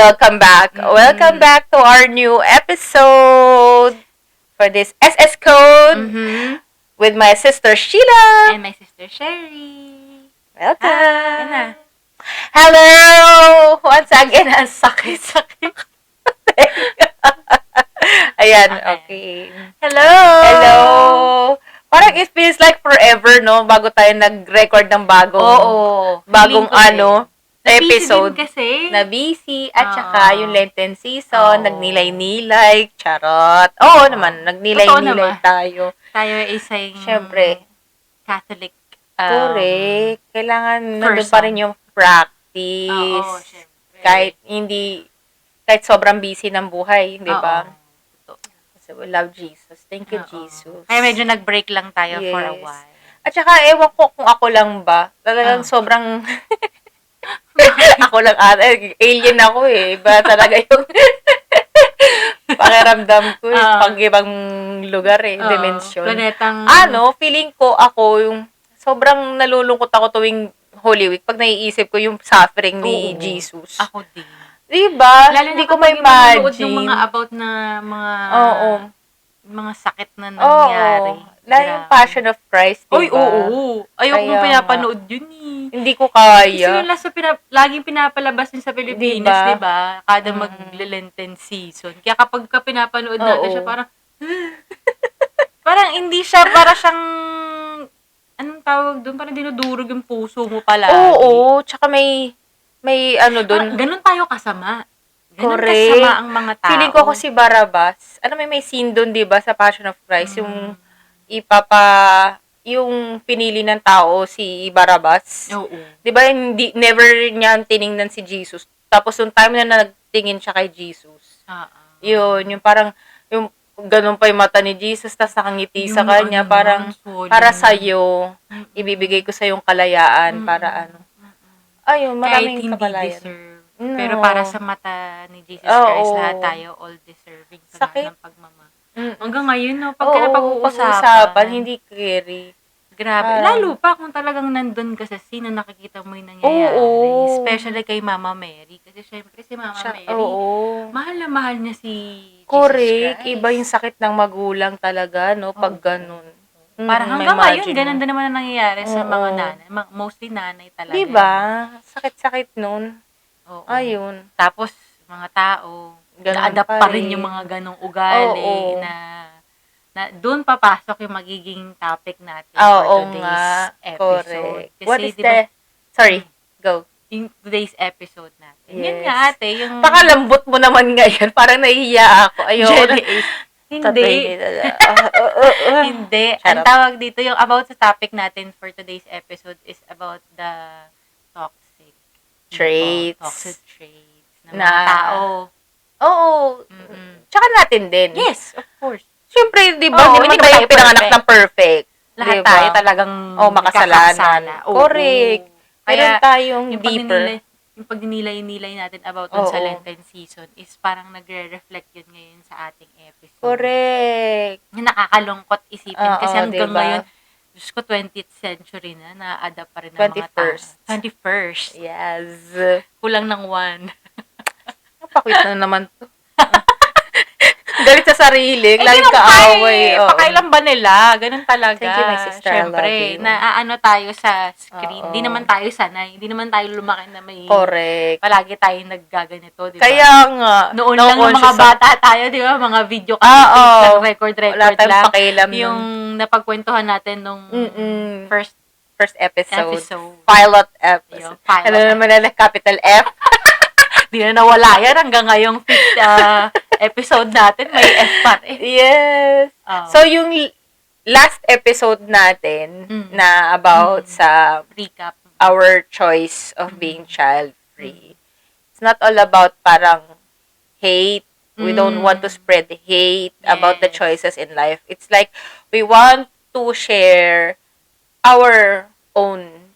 welcome back. Welcome Mm. back to our new episode for this SS Code Mm-hmm. with my sister Sheila. And my sister Sherry. Welcome. Yan na. Hello! Once again, ang sakit-sakit. Ayan, okay. Hello! Hello! Parang it feels like forever, no? Bago tayo nag-record ng bagong Feeling ko episode. Busy din kasi. Na busy. At Oo. saka yung Lenten season, Oo. nagnilay-nilay. Charot. Oo naman, nagnilay-nilay naman. tayo. Tayo ay isang Siyempre. Catholic. Correct. Kailangan nandun person. pa rin yung practice. Oo, syempre. Kahit sobrang busy ng buhay, di ba? Oo. So, we love Jesus. Thank you, Oo. Jesus. Kaya medyo nag-break lang tayo for a Yes. while. At saka, ewan ko kung ako lang ba. Talagang sobrang... ako lang alien ako eh. Iba talaga yung pakiramdam ko eh. Pag ibang lugar eh. Dimension. Planetang... Feeling ko ako yung sobrang nalulungkot ako tuwing Holy Week pag naiisip ko yung suffering ni Jesus. Ako din. Diba? Lalo Hindi na ko kapag yung manonood ma-imagine. ng mga about na mga sakit na Oo. nangyari. Lalo yung Passion of Christ, diba? Oy, oo. Ayoko Kaya pinapanood yun eh. Hindi ko Kasi kaya. yung last laging pinapalabas yun sa Pilipinas, diba? Kada mag-Lenten season. Kaya kapag pinapanood natin siya, parang, parang hindi siya, para siyang, anong tawag doon? Parang dinudurog yung puso mo pala. Oo, tsaka may doon. Ganun tayo kasama. Ganun Correct. kasama ang mga tao. Feeling ko ako si Barabbas. May scene doon, di ba, sa Passion of Christ, yung yung pinili ng tao si Barabbas. Oo. Di ba, never niya tiningnan si Jesus. Tapos, yung time na nagtingin siya kay Jesus, yun, yung parang, yung ganun pa yung mata ni Jesus, tas nakangiti sa kanya, parang, para sa'yo, ibibigay ko sa yung kalayaan, para ayun, maraming kapalayan. Deserve. Pero para sa mata ni Jesus Christ, lahat tayo all deserving sa lahat ng pagmamahal. Hanggang ngayon, no, pag pag-uusapan, hindi carry. Grabe. Lalo pa kung talagang nandun ka sa scene na nakikita mo yung nangyayari. Especially kay Mama Mary. Kasi syempre si Mama Mary, mahal na mahal niya si Correct. Jesus Christ. Iba yung sakit ng magulang talaga, no? Pag ganun. Parang hanggang ngayon, ganun din naman ang nangyayari sa mga nanay. Mostly nanay talaga. Diba? Sakit-sakit nun. Oo. Ayun. Tapos, mga tao, Ganun na-adapt pa pa rin rin. yung mga ganong ugali na doon papasok yung magiging topic natin for today's episode. Correct. Kasi, What is diba, sorry, go. yung today's episode natin. Yes. Yun nga ate, yung... Pakalambot mo naman ngayon. Parang nahihiya ako. Jelly Ace. Hindi. Hindi. Ang tawag dito, yung about sa topic natin for today's episode is about the toxic traits. Toxic traits ng mga tao. Oo. Tsaka natin din. Yes, of course. Siyempre, di ba? Hindi naman tayo pinanganak ng perfect. Lahat diba? tayo talagang makasalanan. Correct. Meron tayong yung deeper. Yung pag nilay natin about sa Lenten season is parang nagre-reflect yun ngayon sa ating episode. Correct. Yung nakakalungkot isipin kasi hanggang diba? ngayon, Diyos ko, 20th century na-adapt pa rin ng mga tao. 21st. Yes. Kulang ng 1. Napakwit na naman to. Galit sa sarili, laging kaaway. Pakailan ba nila? Ganun talaga. Thank you, my sister. Siyempre, naaano tayo sa screen. Hindi naman tayo sanay. Hindi naman tayo lumaki na may... Correct. Palagi tayo naggaganito, di ba? Kaya nga. Noon lang yung mga bata tayo, di ba? Mga video record wala tayong lang. pakialam yung napagkwentuhan natin nung first episode. Pilot episode. Ano naman na capital F? Di na nawala yan hanggang ngayong 5th episode natin, may F pa rin. Yes. So, yung last episode natin na about sa recap, our choice of being child-free. It's not all about parang hate. We don't want to spread hate about the choices in life. It's like, we want to share our own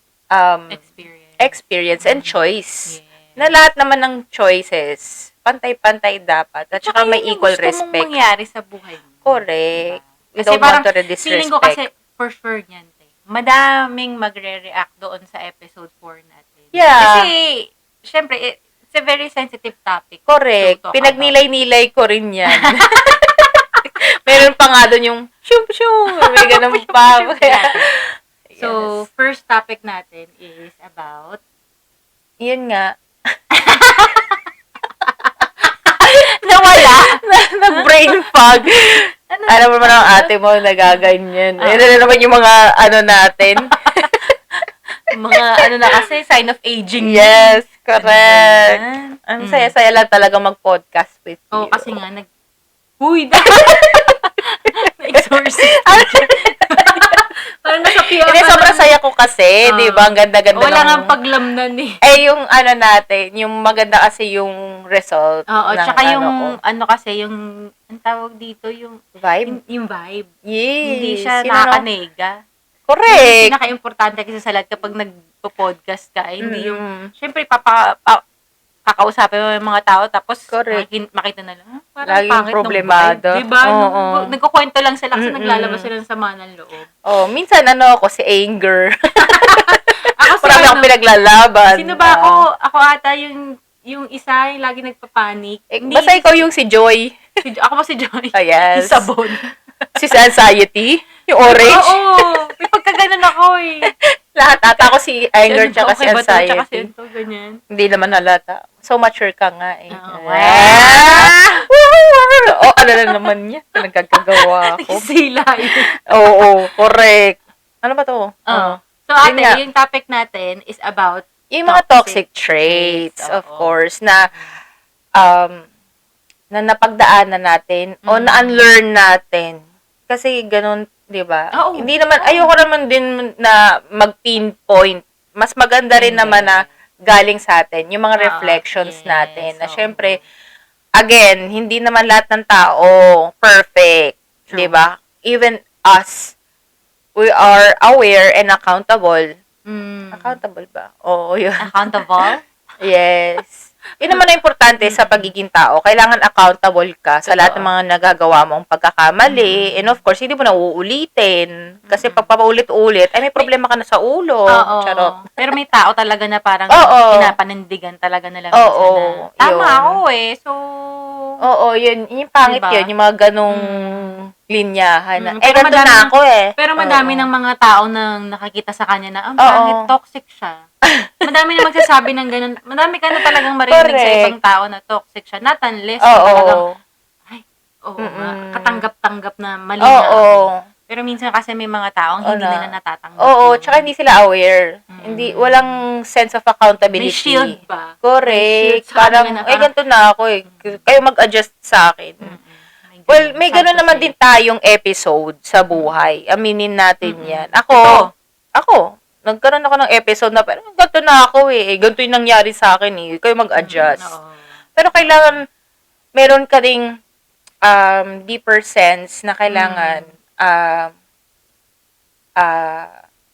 experience and choice. Na lahat naman ng choices, pantay-pantay dapat. At saka may equal respect. Gusto mong mangyari sa buhay mo. Correct. We Kasi don't want to disrespect. Feeling ko kasi, for sure niyan, madaming magre-react doon sa episode 4 natin. Yeah. Kasi, syempre, it's a very sensitive topic. Correct. to talk Pinagnilay-nilay ko rin yan. Meron pa nga doon yung shum-shum. May ganun pa. So, first topic natin is about Yun nga. nawala. Nag-brain fog. Alam mo naman ang ate mo, nagaganyan. Ayun na naman yung mga natin. mga na kasi, sign of aging. Yes, correct. Ayan. Ang saya-saya lang talaga mag-podcast with you. Oo, kasi nga, Uy! Na-exorcist. Parang nasa PR. Hindi, sobrang saya ko kasi, di ba? Ang ganda-ganda wala nga paglamnan eh. yung natin, yung maganda kasi yung result. Oo, ng tsaka yung, ko. kasi, yung, ang tawag dito, yung Vibe? yung vibe. Yes. Hindi siya Yun, nakakanega. Yung Correct. pinaka-importante kasi sa lahat kapag nagpo-podcast ka, hindi yung, Mm. syempre, kakausapin mo yung mga tao, tapos Correct. makita na lang, parang Laging pangit problemado. ng vibe. Diba? Oo. Nagkukwento lang sila kasi Mm-mm. naglalabas sila ng sama ng loob. Oh, minsan ako si anger. Ako si Marami akong pinaglalaban. Sino ba ako? Ako ata yung isa, yung lagi nagpapanik. Basta ikaw yung si Joy. Ako ba si Joy? Oh, yes. Yung sabon. Si anxiety. Yung orange. Oo. May pagkaganon ako eh. Lahat ata ako si anger tsaka si Okay ba to? Tsaka si anxiety. ito, ganyan. Hindi naman halata. So mature ka nga eh. Oo. Oh, ano na naman niya? Nagkagagawa ako. Sila yun. Oo, correct. Ano ba to? Oo. So Yun nga. ate, yung topic natin is about Yung mga toxic traits, of oo. course, na napagdaanan natin o na-unlearn natin. Kasi ganun, di ba? Oo. Hindi naman, ayoko naman din na mag-pinpoint. Mas maganda rin naman na galing sa atin, yung mga reflections yes, natin. Na oo. syempre, again, hindi naman lahat ng tao perfect. True. Di ba? Even us, we are aware and accountable. Accountable ba? Oo, yun. accountable. Yes. Yun naman ang importante sa pagiging tao. Kailangan accountable ka sa lahat ng mga nagagawa mong pagkakamali. And of course, hindi mo na uulitin. Kasi pag papaulit-ulit, ay may problema ka na sa ulo. Oo. Charot. Pero may tao talaga na parang Oo. pinapanindigan talaga nila. Oo, minsan na, tama yun. ako eh. So, Oo, yun. Yung pangit Diba? yun. Yung mga ganong linyahan. Na, Pero ganito madami- na ako eh. pero madami Oo. ng mga tao nang nakakita sa kanya na, ang Oo. pangit, toxic siya. Madami na magsasabi ng ganun. Madami ka na talagang marinig sa Correct. ibang tao na toxic siya. Not unless na talagang, Oo. oo, Mm-mm. katanggap-tanggap na mali Oo. na ako. Pero minsan kasi may mga taong hindi Oo na. nila natatanggap. Oo, yun. tsaka hindi sila aware. Hindi, walang sense of accountability. May shield ba? May Correct. shield sa Parang, kanila na ay, ganito na ako eh. Kayo mag-adjust sa akin. Well, may Sad gano'n to naman say. din tayong episode sa buhay. Aminin natin yan. Ito. Ako, nagkaroon ako ng episode na, pero ganito na ako eh. Ganito yung nangyari sa akin eh. Kayo mag-adjust. Oo. Pero kailangan, meron ka ding deeper sense na kailangan,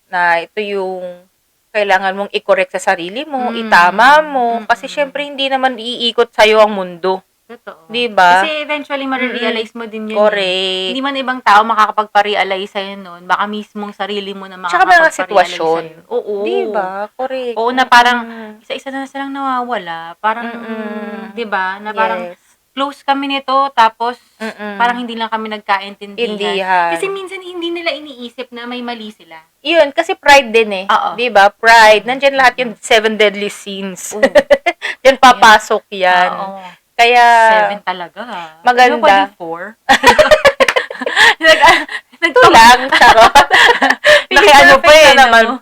na ito yung kailangan mong i-correct sa sarili mo, itama mo, kasi syempre hindi naman iikot sa'yo ang mundo. Totoo. Di ba? Kasi eventually, marirealize mo din yun. Correct. Hindi man ibang tao makakapagpa-realize sa'yo nun. Baka mismong sarili mo na Tsaka mga makakapagpa-realize sitwasyon. sa'yo. Oo. Di ba? Correct. Oo, na parang isa-isa na silang nawawala. Parang, di ba? Na parang Yes. close kami nito, tapos Mm-mm. parang hindi lang kami nagkaintindihan. Indihan. Kasi minsan hindi nila iniisip na may mali sila. Yun, kasi pride din eh. Oo. Di ba? Pride. Nandyan lahat yung 7 deadly sins. Diyan papasok yan. Oo. Kaya, 7 talaga. maganda. Ano pwede 4? ito lang, charot. Nakiano pa eh naman. no?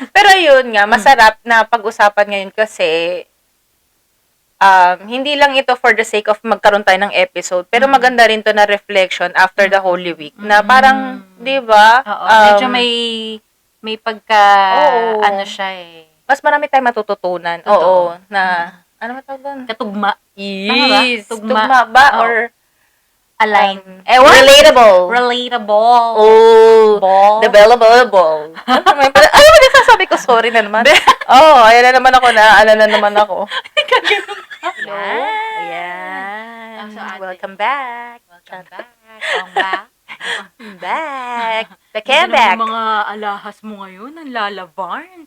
Pero yun nga, masarap na pag-usapan ngayon kasi hindi lang ito for the sake of magkaroon tayo ng episode, pero maganda rin to na reflection after the Holy Week na parang, di ba? Oo, medyo may pagka, Oo. ano siya eh, Mas marami tayong matututunan. Totoo. Oo, na, ano ba tawag doon? katugma, Yes. Tugma. Tugma ba? Oo. Or, align. relatable. Relatable. Oh, Ball. developable. Ay, ano sasabi ko? Sorry na naman. Ayan na naman ako na. Ano na naman ako. Hello. Ayan. So, ate. Welcome back. Welcome back. Welcome back. Back. Back Ano and back. naman mga alahas mo ngayon, ang lalabarn.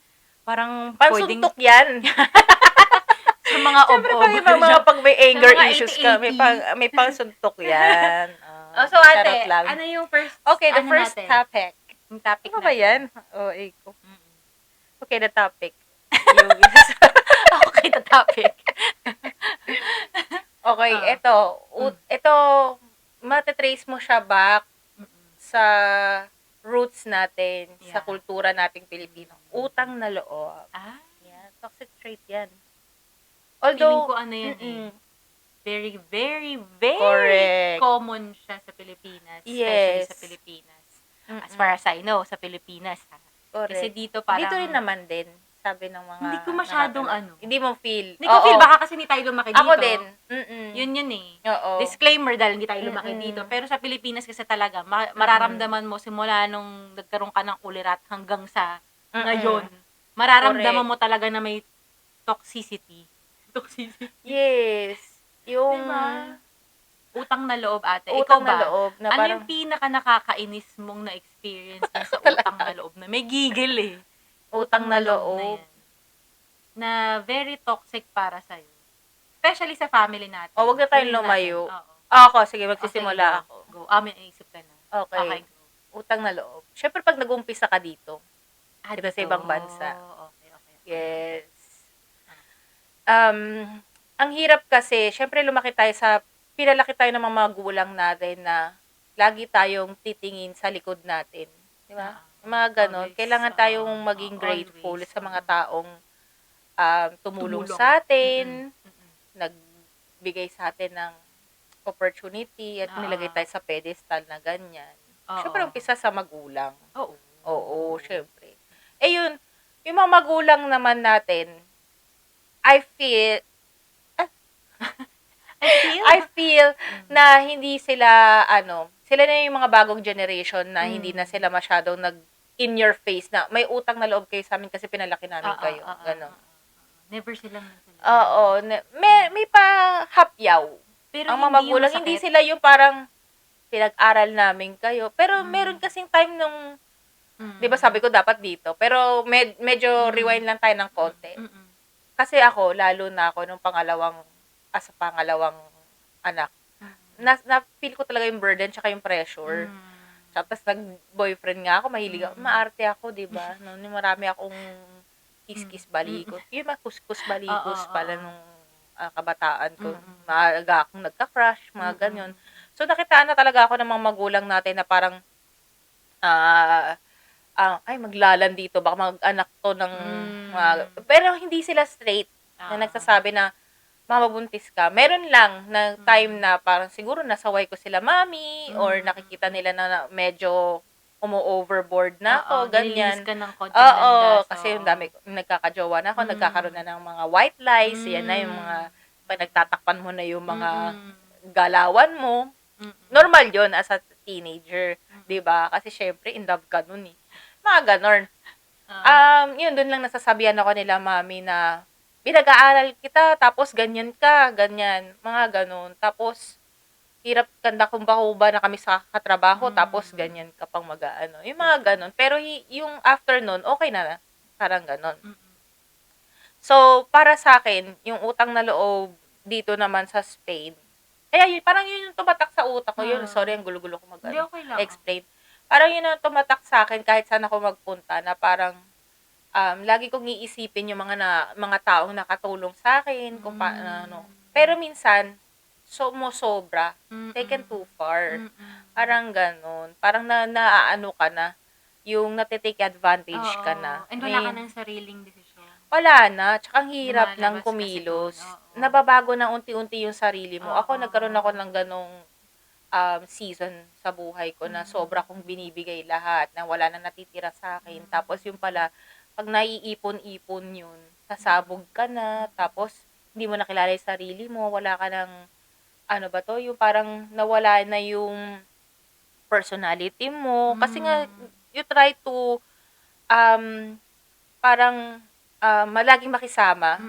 Parang pwedeng, Pansuntok yan. Sa mga Siyempre, ob-ob. pag ibang mga pag may anger mga issues ka, 80-80. may pang-suntok yan. So ate, Charot lang. ano yung first, Okay, the ano first natin? topic. Yung topic Ano ba natin. yan? Iko. Mm-mm. Okay, the topic. Yung Okay, the topic. okay, ito, matatrace mo siya back Mm-mm. sa roots natin, sa Yeah. kultura nating Pilipino. Utang na loob. Ah, Yan, toxic trait yan. feeling Although, ko ano yan mm-mm, very, very, very correct. common siya sa Pilipinas. Especially Yes. sa Pilipinas. Mm-mm, As far as I know, sa Pilipinas. Ha? Kasi correct. dito parang... Dito rin naman din, sabi ng mga... Hindi ko masyadong nakakala- ano. Hindi mo feel. Hindi ko Oo. feel, baka kasi hindi tayo lumaki dito. Ako din. Mm-mm. Yun eh. Oo. Disclaimer dahil hindi tayo lumaki Mm-mm. dito. Pero sa Pilipinas kasi talaga, mararamdaman mo simula nung nagkaroon ka ng ulirat hanggang sa Mm-mm. ngayon. Mararamdaman Correct. mo talaga na may toxicity. Toxicity. Yes. Yung Diba? Utang na loob, ate. Ikaw utang ba? na loob na Ano parang yung pinaka nakakainis mong na-experience dun sa utang na loob na may gigil eh. utang na na loob. yan. Na very toxic para sa'yo. Especially sa family natin. O, wag na tayong Family lumayo. natin, oo. Ako, sige, Okay, magsisimula go. ako. Go. Amin, naisip ka na. Okay. Okay, go. Utang na loob. Siyempre, pag nag-umpisa ka dito, Ah, Diba sa dito. ibang bansa? Okay. yes. Ang hirap kasi, siyempre, pinalaki tayo ng mga magulang natin na lagi tayong titingin sa likod natin. Di ba? Yung mga ganon. Always, Kailangan tayong maging grateful always. sa mga taong tumulong Tumulong. sa atin, Mm-mm. nagbigay sa atin ng opportunity at nilagay tayo sa pedestal na ganyan. Oo. Siyempre, umpisa sa magulang. Oo. Oo, syempre. Yun, yung mga magulang naman natin, I feel na hindi sila, sila na yung mga bagong generation na hindi na sila masyadong in your face na may utang na loob kayo sa amin kasi pinalaki namin kayo. Ganon. Never silang nagsalita. Oo. May pa hapyaw. Pero Ang mga magulang, hindi sila yung parang pinag-aral namin kayo. Pero meron kasing time nung, di ba sabi ko dapat dito, pero medyo rewind lang tayo ng konti. Kasi ako, lalo na ako nung pangalawang anak, na-feel ko talaga yung burden tsaka yung pressure. Tapos nag-boyfriend nga ako, mahilig ako, maarte ako, di ba? Nung marami akong kiss-kiss balikos. Yung mga kuskus balikos pala nung kabataan ko. Maaga akong nagka-crush, mga ganyan. So, nakitaan na talaga ako ng mga magulang natin na parang, ay, maglalan dito, baka mag-anak to ng pero hindi sila straight na nagsasabi na, mamabuntis ka. Meron lang na time na parang siguro nasaway ko sila mami or nakikita nila na medyo umu-overboard na ako, ganyan. Nililis ka ng konting Oo, landas. kasi yung dami, nagkakajowa na ako, nagkakaroon na ng mga white lies, yan na yung mga, pag nagtatakpan mo na yung mga galawan mo, normal yon as a teenager, di ba? Kasi syempre, in love ka nun eh. Mga ganon. Yun, dun lang nasasabihan ako nila, mami, na pinag-aaral kita, tapos ganyan ka, ganyan, mga ganon. Tapos, hirap kanda kumba na kami sa katrabaho, tapos ganyan ka pang mag-aano. Yung mga ganon. Pero yung after nun, okay na, parang ganon. So, para sa akin, yung utang na loob dito naman sa Spain, kaya yun, parang yun yung tumatak sa utak ko. Yun, sorry, ang gulo-gulo ko Hindi, okay lang. explain. Parang yun ang tumatak sa akin kahit saan ako magpunta, na parang, lagi kong iisipin yung mga taong nakatulong sa akin, kung paano. Pero minsan, sobra, taken too far. Parang ganon. Parang naaano ka na, yung natitake advantage ka na. And wala ka ng sariling desisyon. Wala na. Tsaka ang hirap ng Lumalabas kasi kumilos. dun, oo. Nababago na unti-unti yung sarili mo. Ako, Oo. nagkaroon ako ng ganong season sa buhay ko na sobra kong binibigay lahat, na wala na natitira sa akin. Tapos yung pala, pag naiipon-ipon yun, sasabog ka na, tapos hindi mo nakilala yung sarili mo, wala ka ng, yung parang nawala na yung personality mo. Kasi nga, you try to, parang, malaging makisama.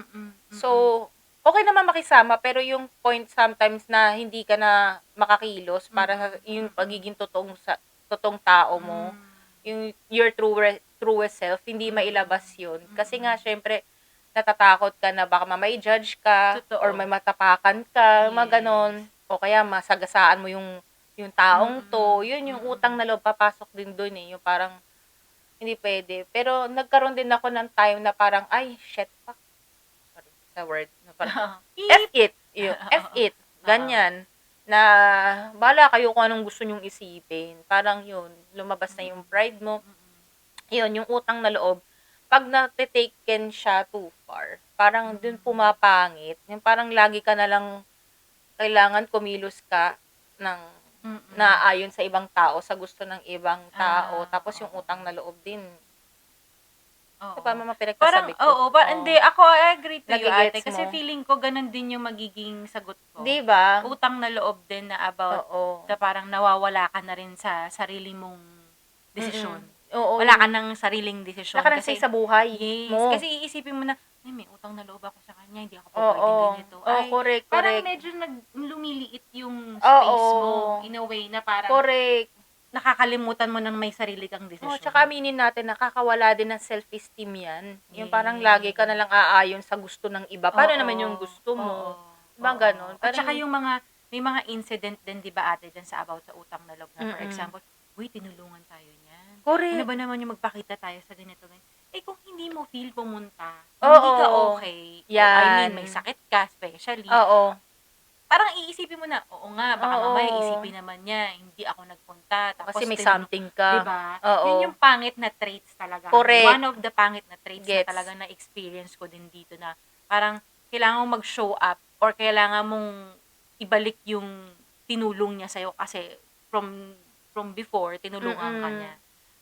So, okay naman makisama, pero yung point sometimes na hindi ka na makakilos para sa yung pagiging totoong tao mo, yung your truest self, hindi mailabas yun. Kasi nga, syempre, natatakot ka na baka mamay judge ka Totoo. or may matapakan ka, mga Yes. ganon. O kaya masagasaan mo yung taong to. Yun yung utang na loob, papasok din dun eh. Yung parang hindi pwede. Pero nagkaroon din ako ng time na parang, ay, shit, fuck. Sorry sa word. Na parang, F it. Yung, F it. Ganyan. Na, bala kayo kung anong gusto nyong isipin. Parang yun, lumabas na yung pride mo. Yun, yung utang na loob. Pag natitaken siya too far, parang dun pumapangit. Yung parang lagi ka na lang kailangan kumilos ka ng naaayon sa ibang tao, sa gusto ng ibang tao. Tapos yung utang na loob din. Oo. Paano Parang, pinagkasabi ko? hindi, ako I agree to you, ate. Nagigets Kasi mo? feeling ko, ganun din yung magiging sagot ko. Di ba? Utang na loob din na about, Oo. na parang nawawala ka na rin sa sarili mong desisyon. Oo. Wala ka ng sariling desisyon. Wala ka ng say sa buhay Yes. mo. Kasi iisipin mo na, ay, may utang na loob ako sa kanya, hindi ako pa Oo. pwedeng ganito. Ay, Correct, parang correct. medyo lumiliit yung space Oo. mo in a way na parang Correct. nakakalimutan mo nang may sarili kang desisyon. Tsaka aminin natin, nakakawala din ng self-esteem yan. Yung parang Yes. lagi ka na lang aayon sa gusto ng iba. Paano Oo. naman yung gusto mo? Oo. Diba Oo. ganon? At Parang- saka yung may mga incident din, di ba ate, dyan sa about sa utang na loob na, for example, uy, tinulungan tayo niyan. Correct. Ano ba naman yung magpakita tayo sa ganito, ganito? Eh, kung hindi mo feel pumunta, Oo. hindi ka okay. Yan. I mean, may sakit ka, especially. Oo. Parang iisipin mo na, oo nga, baka Oo. mamaya isipin naman niya, hindi ako nagpunta. Tapos Kasi may something ka. Diba? Oo. Yun yung pangit na traits talaga. Correct. One of the pangit na traits Gets. na talaga na-experience ko din dito na parang kailangan mong mag-show up or kailangan mong ibalik yung tinulong niya sa'yo kasi from before, tinulungan ka niya.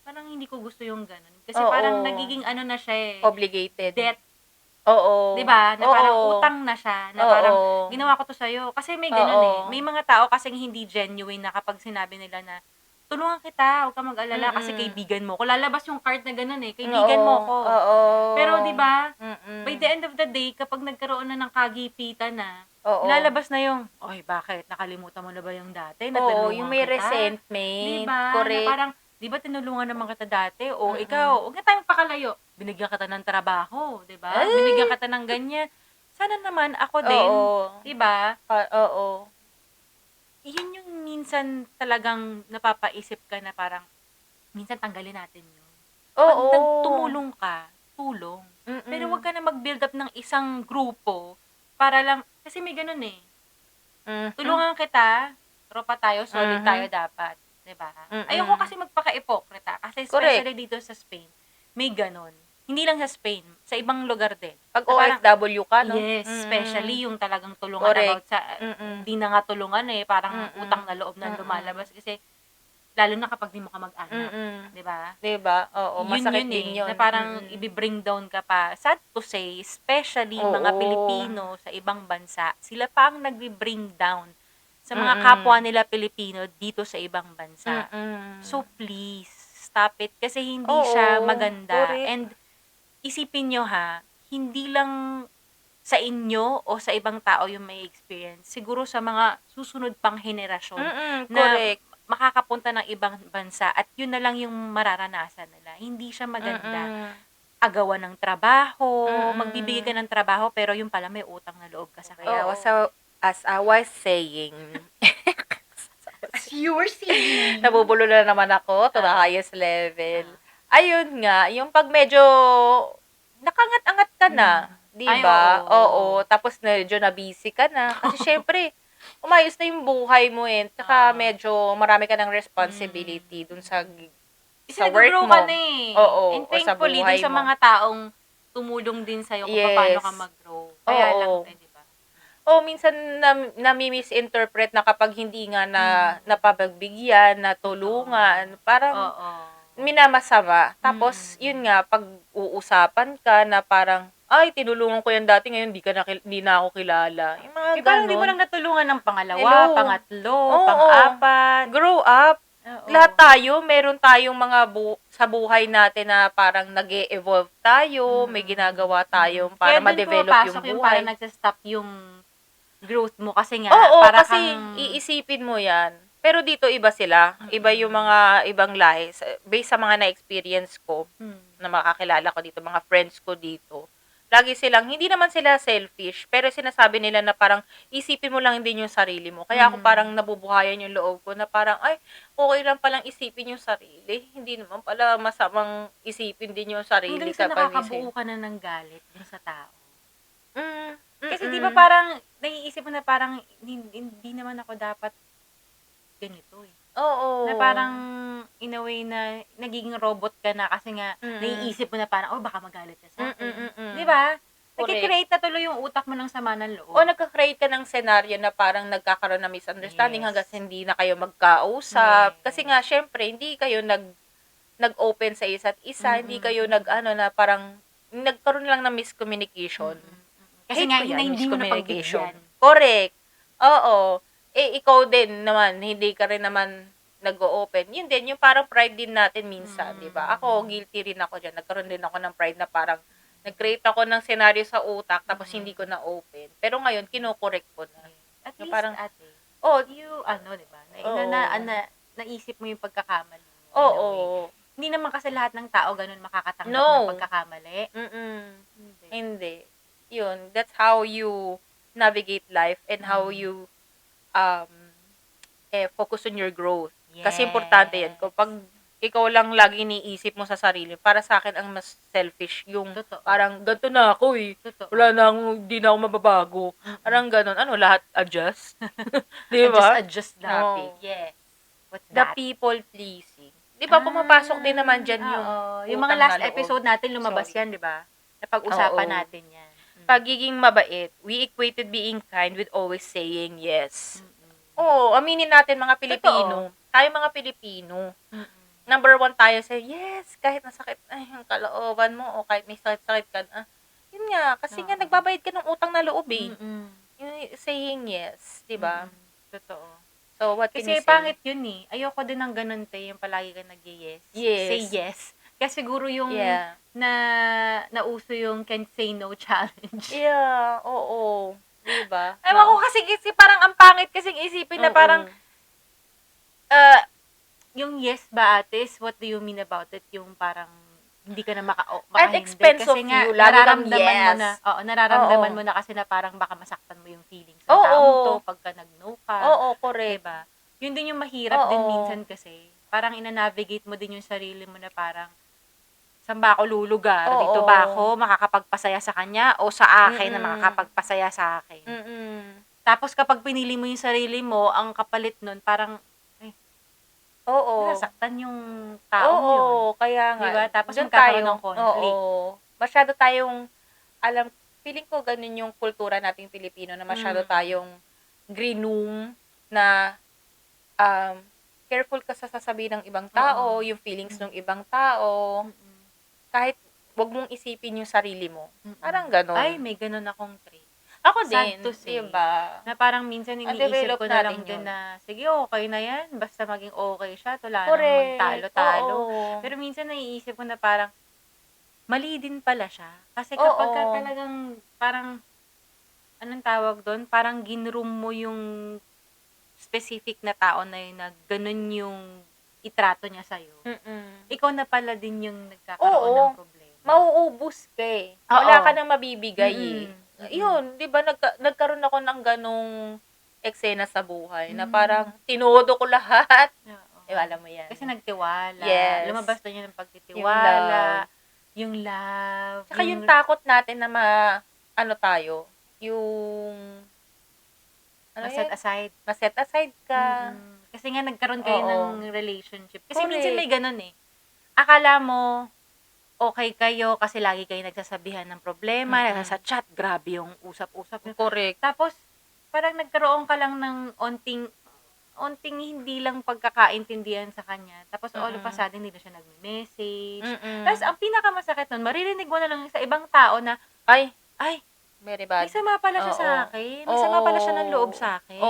Parang hindi ko gusto yung ganun. Kasi Oo. parang nagiging ano na siya eh. Obligated. Debt. Oo. Diba? Na parang Oo. utang na siya. Na Oo. parang ginawa ko to sa'yo. Kasi may ganun Oo. eh. May mga tao kasing hindi genuine na kapag sinabi nila na tulungan kita, huwag ka mag-alala kasi kaibigan mo ko. Lalabas yung card na ganun eh. Kaibigan mo ko. Oo. Pero diba, Mm-mm. by the end of the day, kapag nagkaroon na ng kagipitan na, Oo. lalabas na yung, oy, bakit? Nakalimutan mo na ba yung dati? Oo, Natulungan yung may kita? resentment. Diba? Correct. Na parang, di ba tinulungan naman kita dati? O ikaw, huwag na tayong pakalayo. Binigyan kita ng trabaho, di ba? Ay! Binigyan kita ng ganyan. Sana naman ako din, Oo. di ba? Oo. Yun yung minsan talagang napapaisip ka na parang, minsan tanggalin natin yun. Pag Oo. tumulong ka, tulong. Mm-mm. Pero wag ka na mag-build up ng isang grupo para lang, kasi may ganun eh. Tulungan kita, tropa tayo, solid tayo dapat. Diba? Ayoko kasi magpaka-ipokrita. Kasi especially dito sa Spain, may ganun. Hindi lang sa Spain, sa ibang lugar din. Pag Na parang, OFW ka, no? yes, especially yung talagang tulungan Correct. about sa, hindi na nga tulungan eh, parang utang na loob na lumalabas. Kasi, lalo na kapag di mo ka mag-anak. Diba? Diba? Oo, masakit din yun. Na parang i-bring down ka pa. Sad to say, especially mga Pilipino sa ibang bansa, sila pa ang nag-bring down sa mga kapwa nila Pilipino dito sa ibang bansa. So please, stop it. Kasi hindi siya maganda. Correct. And isipin nyo ha, hindi lang sa inyo o sa ibang tao yung may experience. Siguro sa mga susunod pang henerasyon na Correct. makakapunta ng ibang bansa at yun na lang yung mararanasan nila. Hindi siya maganda. Agawan ng trabaho, magbibigay ka ng trabaho pero yung pala may utang na loob ka sa kanya. Kaya, as I was saying, As you were saying. nabubulo na naman ako to the highest level. Ayun nga, yung pag medyo nakangat-angat ka na, di Ay, ba? oo. Oo. Tapos medyo na-busy ka na. Kasi syempre, umayos na yung buhay mo eh. Tsaka medyo marami ka ng responsibility dun sa work nag-grow mo. ka na eh. Oo, And o sa thankfully, buhay dun sa mo. mga taong tumulong din sa'yo kung Yes. paano ka mag-grow. Kaya Oo. lang, di ba? Minsan nami-misinterpret na kapag hindi nga napagbigyan, natulungan, parang Oo. minamasama. Tapos, yun nga, pag uusapan ka na parang, ay, tinulungan ko yan dati, ngayon di na ako kilala. Yung mga Parang di mo ganon. lang natulungan ng pangalawa, Hello. pangatlo, Oo. pang-apat. Grow up. Oo. Lahat tayo, meron tayong mga sa buhay natin na parang nag-e-evolve tayo, may ginagawa tayong para Kaya dun ma-develop pumapasok yung yung buhay. parang nagsa-stop yung growth mo kasi nga, Oo, para kasi kang... iisipin mo yan. Pero dito iba sila. Iba yung mga ibang lahi. Based sa mga na-experience ko, na makakilala ko dito, mga friends ko dito, lagi silang, hindi naman sila selfish, pero sinasabi nila na parang isipin mo lang din yung sarili mo. Kaya ako parang nabubuhayan yung loob ko na parang, ay, okay lang palang isipin yung sarili. Hindi naman pala masamang isipin din yung sarili Hanggang sa kapag nakakabuo ka na ng galit dun sa tao. Mm, Kasi 'di ba parang naiisip mo na parang hindi naman ako dapat ganito eh. Oo. Na parang in a way na nagiging robot ka na kasi nga naiisip mo na parang, baka magalit ka sa akin. 'Di ba? Nagki-create na tuloy yung utak mo ng sama ng loob. O nagka-create ka ng senaryo na parang nagkakaroon ng misunderstanding hanggang sa hindi na kayo magkausap. Kasi nga, syempre, hindi kayo nag-open sa isa't isa, hindi kayo na parang nagkaroon lang ng miscommunication. Kasi nga, hindi mo napagbigyan. Correct. Oo. Ikaw din naman, hindi ka rin naman nag-o-open. Yun din, yung parang pride din natin minsan, di ba? Ako, guilty rin ako dyan. Nagkaroon din ako ng pride na parang nag-create ako ng senaryo sa utak tapos hindi ko na-open. Pero ngayon, kinokorek ko na. At least, parang, ate, di ba? Naisip mo yung pagkakamali mo. Oo. Hindi naman kasi lahat ng tao ganun makakatanggap ng pagkakamali. Hindi. Yun, that's how you navigate life and how you focus on your growth. Kasi importante yan. Kapag ikaw lang lagi iniisip mo sa sarili, para sa akin ang mas selfish yung parang ganito na ako eh. Wala na hindi na ako mababago. Parang ganun. Lahat adjust? Di ba? Adjust natin. Yes. What's The that? people pleasing. Di ba, pumapasok din naman dyan yung mga last episode natin lumabas yan, di ba? Napag-usapan natin yan. Pagiging mabait, we equated being kind with always saying yes. Aminin natin mga Pilipino. Tayo mga Pilipino. Number 1 tayo sa yes, kahit nasakit yung kalooban mo o kahit may sakit-sakit ka na. Yun nga, kasi nga nagbabayad ka ng utang na loob eh. Yung saying yes, di ba? Totoo. So, what can you say? Kasi pangit yun eh. Ayoko din ng ganun yung palagi ka nag-yes. Say yes. Kasi siguro yung nauso yung can't say no challenge. Yeah, oo. Diba? Ewan ko kasi parang ang pangit kasing isipin na parang yung yes ba atis, what do you mean about it? Yung parang hindi ka na makahindi. At expense of nga, you, lagi kang yes. Nararamdaman mo na kasi na parang baka masaktan mo yung feelings ng taong to pagka nag-no ka. Oo, correct. Diba? Yun din yung mahirap din minsan kasi. Parang ina-navigate mo din yung sarili mo na parang saan ba ako lulugar? Dito ba ako makakapagpasaya sa kanya o sa akin na makakapagpasaya sa akin? Tapos kapag pinili mo yung sarili mo, ang kapalit nun parang nasaktan yung tao yun. Kaya nga. Diba? Tapos magkakaroon ng conflict. Masyado tayong, feeling ko ganun yung kultura nating Pilipino na masyado tayong grinong na careful ka sa sasabihin ng ibang tao, yung feelings ng ibang tao. Kahit wag mong isipin yung sarili mo. Parang ganun. Ay, may ganun akong trait. Ako Sad din, to say. diba? Na parang minsan iniisip develop ko na lang natin din yun. na, sige, okay na yan. Basta maging okay siya. Wala nang Correct. magtalo-talo. Oo. Pero minsan naiisip ko na parang, mali din pala siya. Kasi kapag ka talagang, parang, anong tawag doon? Parang ginroom mo yung specific na tao na yun, na ganun yung itrato niya sa'yo. Ikaw na pala din yung nagkakaroon ng problema. Mauubos ka eh. Wala ka nang mabibigay eh. Yun, di ba, nagkaroon ako ng ganong eksena sa buhay na parang tinodo ko lahat. Alam mo yan. Kasi nagtiwala. Yes. Lumabas na yun ng pagtitiwala. Yung love. Saka yung takot natin na tayo, yung set aside. Ma-set aside ka. Kasi nga nagkaroon kayo ng relationship. Kasi Correct. minsan may ganun eh. Akala mo, okay kayo kasi lagi kayo nagsasabihan ng problema, sa chat, grabe yung usap-usap. Correct. Tapos, parang nagkaroon ka lang ng onting hindi lang pagkakaintindihan sa kanya. Tapos, all of a sudden, hindi na siya nag-message. Tapos, ang pinakamasakit nun, maririnig mo na lang sa ibang tao na, ay, very bad. may sama pala siya sa akin. May sama pala siya ng loob sa akin.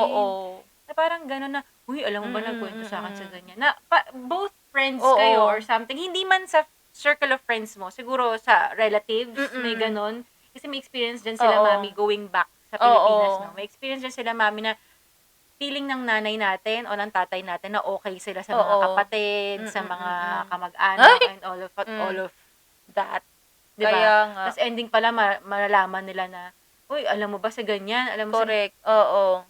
Na parang gano'n na, uy, alam mo ba, nagkwento sa akin sa ganyan. Na, both friends kayo or something. Hindi man sa circle of friends mo. Siguro sa relatives, may gano'n. Kasi may experience dyan sila, mami, going back sa Pilipinas. No? May experience dyan sila, mami, na feeling ng nanay natin o ng tatay natin na okay sila sa mga kapatid, sa mga kamag-anak, and all of that. 'Di ba? Kaya nga. Tapos ending pala malalaman nila na, "Uy, alam mo ba sa ganyan? Alam mo sa Correct. Oo.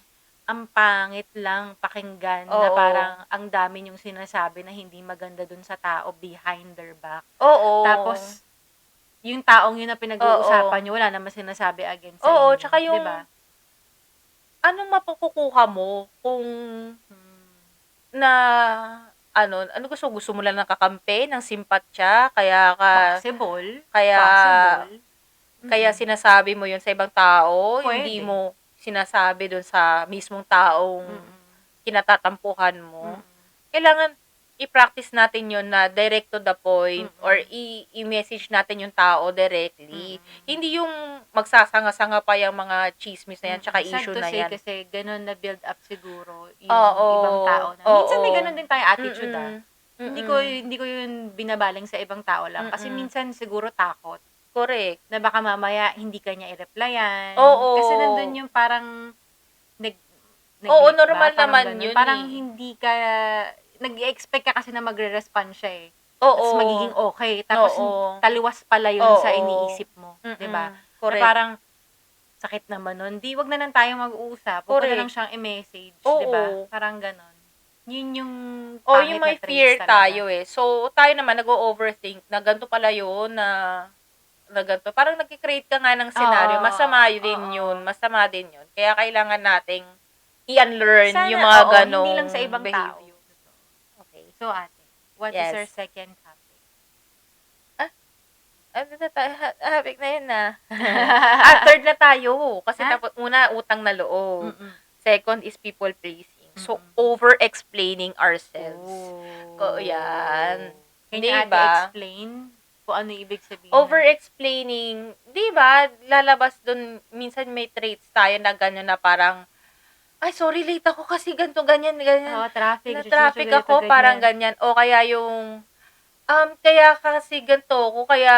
ang pangit lang pakinggan na Oo. parang ang dami niyong sinasabi na hindi maganda dun sa tao behind their back." Oo. Tapos, yung taong yun na pinag-uusapan niyo, wala naman sinasabi against sa Oo, inyo, tsaka 'di yung ba? anong makukuha mo kung na ano gusto mo lang ng kakampi, ng simpatya, Possible, kaya possible. kaya sinasabi mo 'yun sa ibang tao, hindi Puwede. mo sinasabi dun sa mismong taong kinatatampuhan mo. Mm. Kailangan i-practice natin 'yun na direct to the point or Mm. i-message natin yung tao directly. Hindi yung magsasanga-sanga pa yung mga tsismis na yan tsaka Sad issue to na say yan. kasi gano'n na build up siguro yung Oo, ibang tao na minsan may oo. gano'n din tayong attitude, Mm, Hindi ko yun binabaling sa ibang tao lang kasi mm. minsan siguro takot Correct. na baka mamaya hindi ka niya i-replyan. Oo. Kasi nandun yung parang Oo, neglect ba? normal Parang naman gano'n. yun, Parang eh. hindi ka nag-e-expect ka kasi na magre-respond siya, eh. Oo. Ta's magiging okay. Tapos Oo. taliwas pala yun sa Oo. iniisip mo, 'di ba? Na Correct. parang sakit naman nun. 'Di, 'wag na lang tayong mag-uusap. Wag ko na lang Correct. siyang i-message, 'di ba? Oo. Parang gano'n. Yun yung O pangit yung na may traits fear talaga. tayo, eh. So, tayo naman nag-o-overthink na ganito pala yun na ganito. Parang nagke-create ka nga ng senaryo. Oo, Masama din oo. yun. Masama din yun. Kaya kailangan nating i-unlearn Sana, yung mga oo, ganong hindi lang sa ibang tao. behavior. Okay. So, ate, what is Yes. your second topic? Ano na tayo? Topic na yun na. Third na tayo. Kasi Ha? tapos, una, utang na loob. Second is people pleasing. So, over-explaining ourselves. Oo, yan. Can Di you ate ba? explain kung ano ibig sabihin Over-explaining, di ba, lalabas dun, minsan may traits tayo na gano'n na parang, ay, sorry, late ako kasi ganito, ganyan, ganyan. Oo, traffic. Na-traffic ako, parang ganyan. O kaya yung, kaya kasi ganito ko, kaya,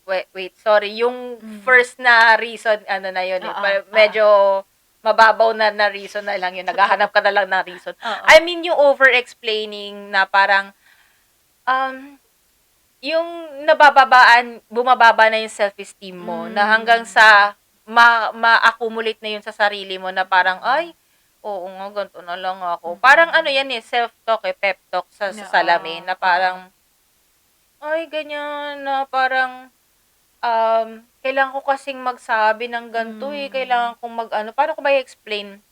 wait, sorry, yung first na reason, ano na yun, medyo mababaw na reason na lang yun, naghahanap ka na lang ng reason. I mean, yung over-explaining na parang, yung bumababa na yung self-esteem mo, na hanggang sa ma-accumulate na yun sa sarili mo na parang, ay, oo nga, ganito na lang ako. Parang ano yan eh, self-talk eh, pep talk sa salamin, na parang, ay, ganyan, na parang, kailangan ko kasing magsabi ng ganito eh, kailangan kong paano ko ba i-explain?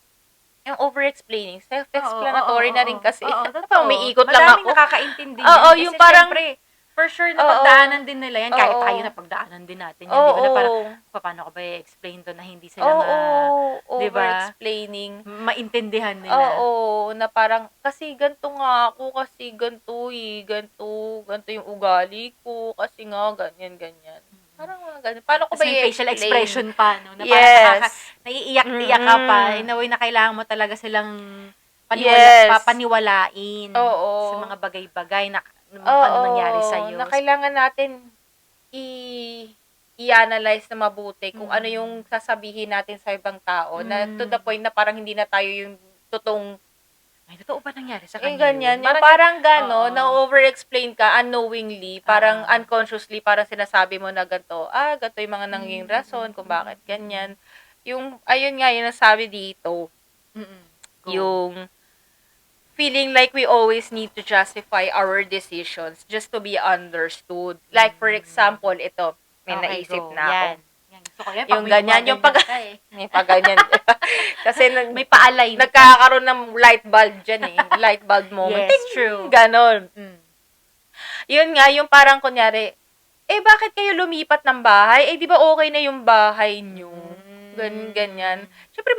Yung over-explaining, self-explanatory na rin kasi. Oo, totoo. Umiikot lang Madaming ako. nakakaintindi Oo, yan. yung Kasi parang, syempre, for sure, napagdaanan din nila yan. Kahit tayo napagdaanan din natin yan. Di ba? Na parang, paano ko ba i-explain to na hindi sila di ba? over-explaining. Maintindihan nila. Oo, na parang, kasi ganito nga ako, kasi ganito eh, ganito yung ugali ko, kasi nga, ganyan. Parang mga ganun. Paano ko ba Tapos may facial i-explain? expression pa, no? Na parang Yes. naiiyak-iyak ka pa. In a way na kailangan mo talaga silang Yes. papaniwalain Oo. sa mga bagay-bagay na ano nangyari sa'yo. Na kailangan natin i-analyze na mabuti kung ano yung sasabihin natin sa ibang tao na to the point na parang hindi na tayo yung totoong ay, totoo ba nangyari sa eh, kanya ganyan. yun? Yung parang gano'n, na-over-explain ka unknowingly, parang Oo. unconsciously, parang sinasabi mo na ganito, ganito yung mga nanging rason kung bakit ganyan. Yung, ayun nga, yung nasabi dito, Go. yung feeling like we always need to justify our decisions just to be understood. Like, for example, ito, may Okay, naisip go. na ako. Yan. Gusto ko yan. Yung ganyan, yung pag... May pa ganyan. Kasi May paalay. nagkakaroon ng light bulb dyan eh. Light bulb moment. Yes, true. Ganon. Yun nga, yung parang kunyari, bakit kayo lumipat ng bahay? Di ba okay na yung bahay nyo? Ganyan. Siyempre,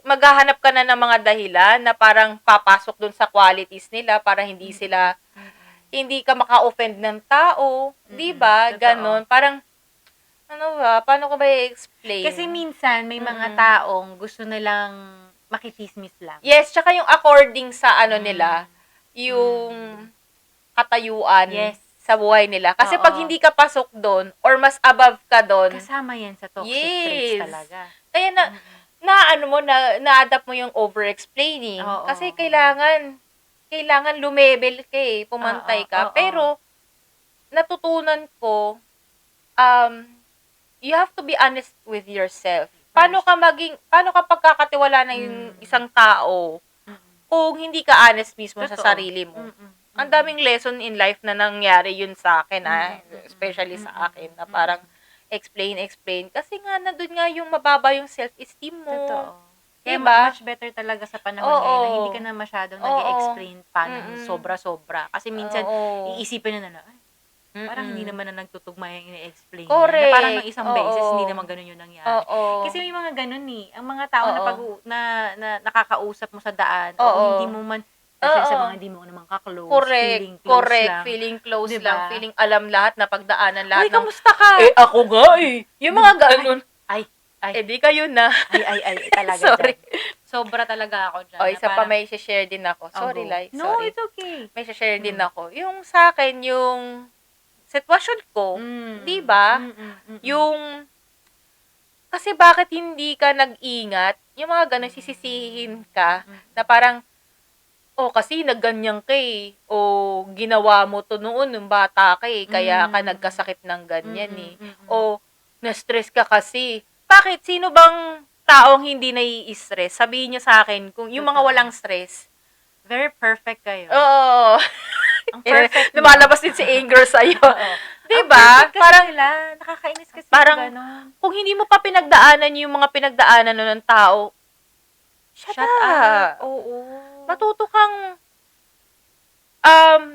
maghahanap ka na ng mga dahilan na parang papasok dun sa qualities nila para hindi ka maka-offend ng tao. Di ba? Ganon. Parang, ano ba? Paano ko ba i-explain? Kasi minsan, may mga taong gusto nilang makichismis lang. Yes, tsaka yung according sa nila, yung katayuan sa buhay nila. Kasi pag hindi ka pasok doon, or mas above ka doon, kasama yan sa toxic traits talaga. Kaya na-adapt mo yung over-explaining. Kasi kailangan lumebel ka pumantay ka. Pero, natutunan ko, you have to be honest with yourself. Paano ka pagkakatiwala na yung isang tao kung hindi ka honest mismo sa Totoo. sarili mo? Ang daming lesson in life na nangyari yun sa akin, especially sa akin, na parang explain. Kasi nga, nandun nga yung mababa yung self-esteem mo. Totoo. Kaya Diba? much better talaga sa panahon Oo. ngayon na hindi ka na masyadong Oo. nag-explain paano Mm-mm. sobra-sobra. Kasi minsan, Oo. iisipin na ay, parang Mm-mm. hindi naman na nagtutugma yung ini-explain. Correct. Na parang ng isang Oo. beses, hindi naman ganun yung nangyari. Oo. Kasi may mga ganun ang mga tao Oo. na nakakausap mo sa daan, o Oo. hindi mo man, kasi Oo. sa mga hindi mo naman ka-close, feeling close Correct. lang. Feeling close Diba? lang. Feeling alam lahat, napagdaanan lahat Uy, kamusta ka? ako nga Yung mga ganun. Ay, Di kayo na. ay, talaga Sorry. dyan. Sobra talaga ako dyan. O, na isa pa parang, may share din ako. "Oh, Sorry, go." Lai. No, Sorry. it's okay. May share din ako. Yung sa akin, yung sitwasyon ko, di ba? Yung, kasi bakit hindi ka nag-ingat? Yung mga ganun, sisisihin ka, na parang, kasi nagganyan ka o ginawa mo to noon nung bata ka kaya ka nagkasakit ng ganyan o na-stress ka kasi. Bakit? Sino bang taong hindi nai-stress? Sabihin niyo sa akin, kung yung mga Totoo. walang stress. Very perfect kayo. Oo. Ang perfect. Lumalabas din si anger sa'yo. Oo. Diba? Ang perfect kasi Parang, nila. Nakakainis kasi parang, ganun. kung hindi mo pa pinagdaanan yung mga pinagdaanan nun ng tao, shut up. Oo. Matuto kang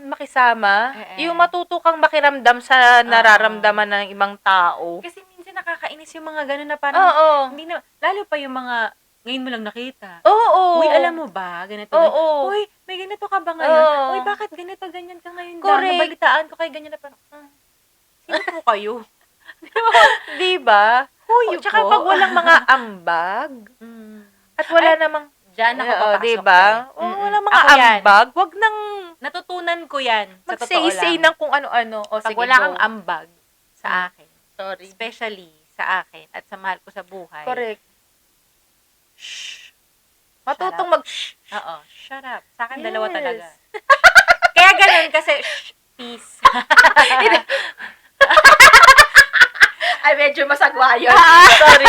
makisama. Yung matuto kang makiramdam sa nararamdaman ng ibang tao. Kasi minsan nakakainis yung mga ganun na parang, Oo. hindi na, lalo pa yung mga, ngayon mo lang nakita. Oo. Uy, alam mo ba? Ganito. Oo. Uy, may ganito ka ba ngayon? Oo. Uy, bakit ganito, ganyan ka ngayon? Correct. Nabalitaan ko kay ganyan na parang, sino po kayo? Diba? Huyo Tsaka po. pag walang mga ambag, at wala namang, Diyan ako papasok. diba? Walang mga Ako yan. ambag, wag nang Natutunan ko yan. Sa totoo mag-say-say lang. ng kung ano-ano. O, Pag sige, wala go. kang ambag sa akin, Sorry. especially sa akin at sa mahal ko sa buhay. Correct. Shh. Matutong Shut up. mag-shh. Oo. Shut up. Sa akin, dalawa Yes. talaga. Kaya ganun kasi, shh, peace. Ay, medyo masagwa yun. Sorry.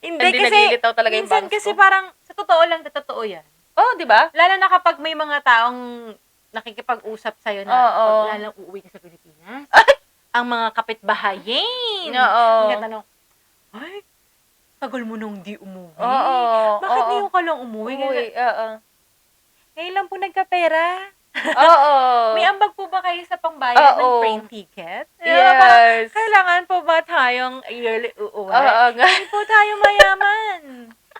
Hindi kasi, naglilitaw talaga yung minsan bangs kasi ko. parang, sa totoo lang, totoo yan. Oh, di ba? Lalo na kapag may mga taong nakikipag-usap sa'yo na, Oo. pag lalang uuwi ka sa Pilipinas, ang mga kapitbahayin. Oo. Ang tanong, ay, tagal mo nung di umuwi. Oo. Bakit Oo. ngayon ka lang umuwi? Uy, oo. Ngayon lang po nagkapera. Oo. May ambag po ba kayo sa pangbayad ng Oo. train ticket? Parang, Yes. kailangan po ba tayong yearly uuwi? Oo nga. Hindi po tayo mayaman.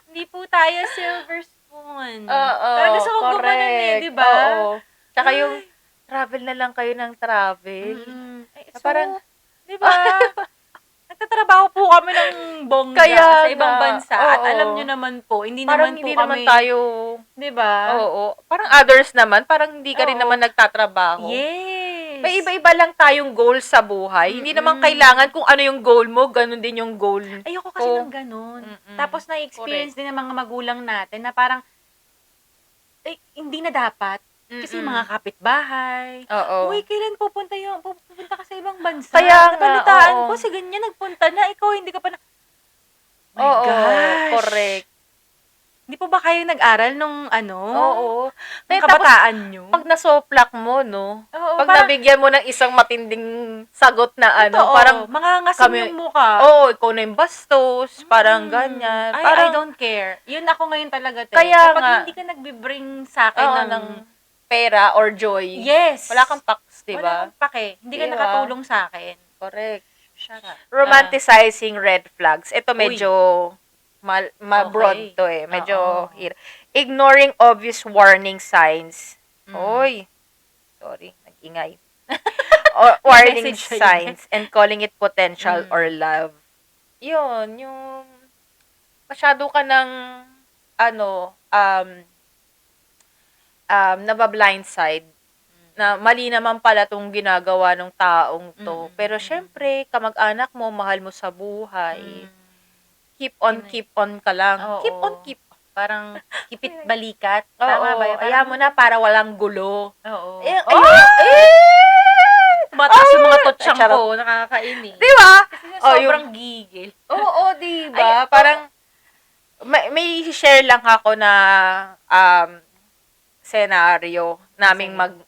Hindi po tayo silver spoon. Oo. Pero gusto ko gumanon di ba? Oo. Tsaka yung travel na lang kayo ng travel. Ay, Parang- di ba? Nagtatrabaho po kami ng bongga Kaya sa ibang nga, bansa. At oo. alam nyo naman po, hindi Parang naman po hindi kami, naman tayo, di ba? oo. Parang others naman, parang hindi ka rin Oo. naman nagtatrabaho. Yes. May iba-iba lang tayong goal sa buhay. Hindi naman kailangan kung ano yung goal mo, ganun din yung goal. Ayoko kasi ko. ng ganun. Mm-mm. Tapos na-experience din ng mga magulang natin na parang, hindi na dapat. Kasi Mm-mm. mga kapitbahay. Oo. Uy, kailan pupunta ka sa ibang bansa? Kaya nga, Nabalitaan oo. ko, si ganyan nagpunta na, ikaw hindi ka pa na. My Oo, gosh. correct. Hindi po ba kayo nag-aral nung Oo. nung Kaya tapos, kabataan nyo? pag nasoplak mo, no? Oo, Pag parang, nabigyan mo ng isang matinding sagot na totoo, parang, mga ngasim kami- yung mukha. ikaw na yung bastos, parang ganyan. Ay, Parang, I don't care. Yun ako ngayon talaga, te. Kaya Kapag nga. hindi ka nagbe-bring sa akin oo, ng ng pera or joy. yes. Wala kang paks, di Wala ba? kang pake. Hindi ka Diba? nakatulong sa akin. Correct. Shut up. Romanticizing red flags. Ito medyo broad Okay. to Medyo Oo. ignoring obvious warning signs. Mm. Oy. Sorry, nag-ingay. Or warning Message sa'yo. signs and calling it potential Mm. or love. Yun, yung masyado ka ng nabablindside na mali naman pala tong ginagawa ng taong to. Pero syempre, kamag-anak mo, mahal mo sa buhay. Keep on ka lang. Oo. Keep on. Parang kipit balikat. Oo, Tama ba yun? ayaw mo na para walang gulo. Oo. Tumataas yung mga totsyang Charot. po, nakakainis. Di ba? Kasi Oh, sobrang gigil. Oo, di ba? Ay, Parang, may share lang ako na senaryo naming Sige.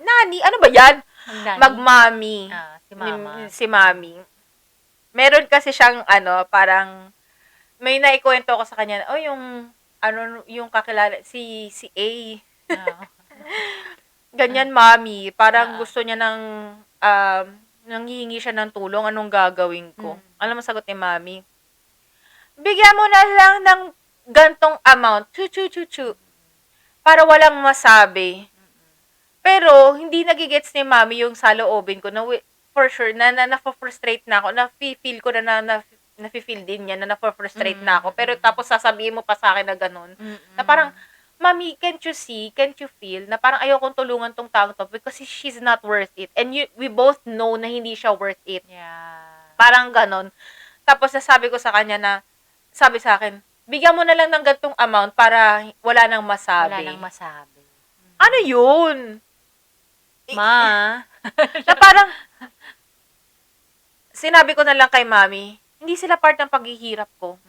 nani, ano ba yan? Magdani. Magmami. Si mama. Si mami. Meron kasi siyang, parang, may naikwento ko sa kanya, yung kakilala, si A. Ah. Ganyan, mami. Parang Ah. gusto niya nanghihingi siya ng tulong, anong gagawin ko? Alam mo, sagot ni mami, bigyan mo na lang ng gantong amount, chu, para walang masabi. Pero, hindi nagigets ni mami yung saloobin ko na for sure, na-frustrate na ako, na-feel ko na na-feel din niya, na na-frustrate na ako. Pero tapos sasabihin mo pa sa akin na ganun. Na parang, mami, can't you see, can't you feel, na parang ayokong tulungan tong taong to because she's not worth it. And we both know na hindi siya worth it. Yeah. Parang ganon. Tapos nasabi ko sa kanya na, sabi sa akin, bigyan mo na lang ng gantong amount para wala nang masabi. Wala nang masabi. Ano yun? Ma. Na parang, sinabi ko na lang kay mami, hindi sila part ng paghihirap ko.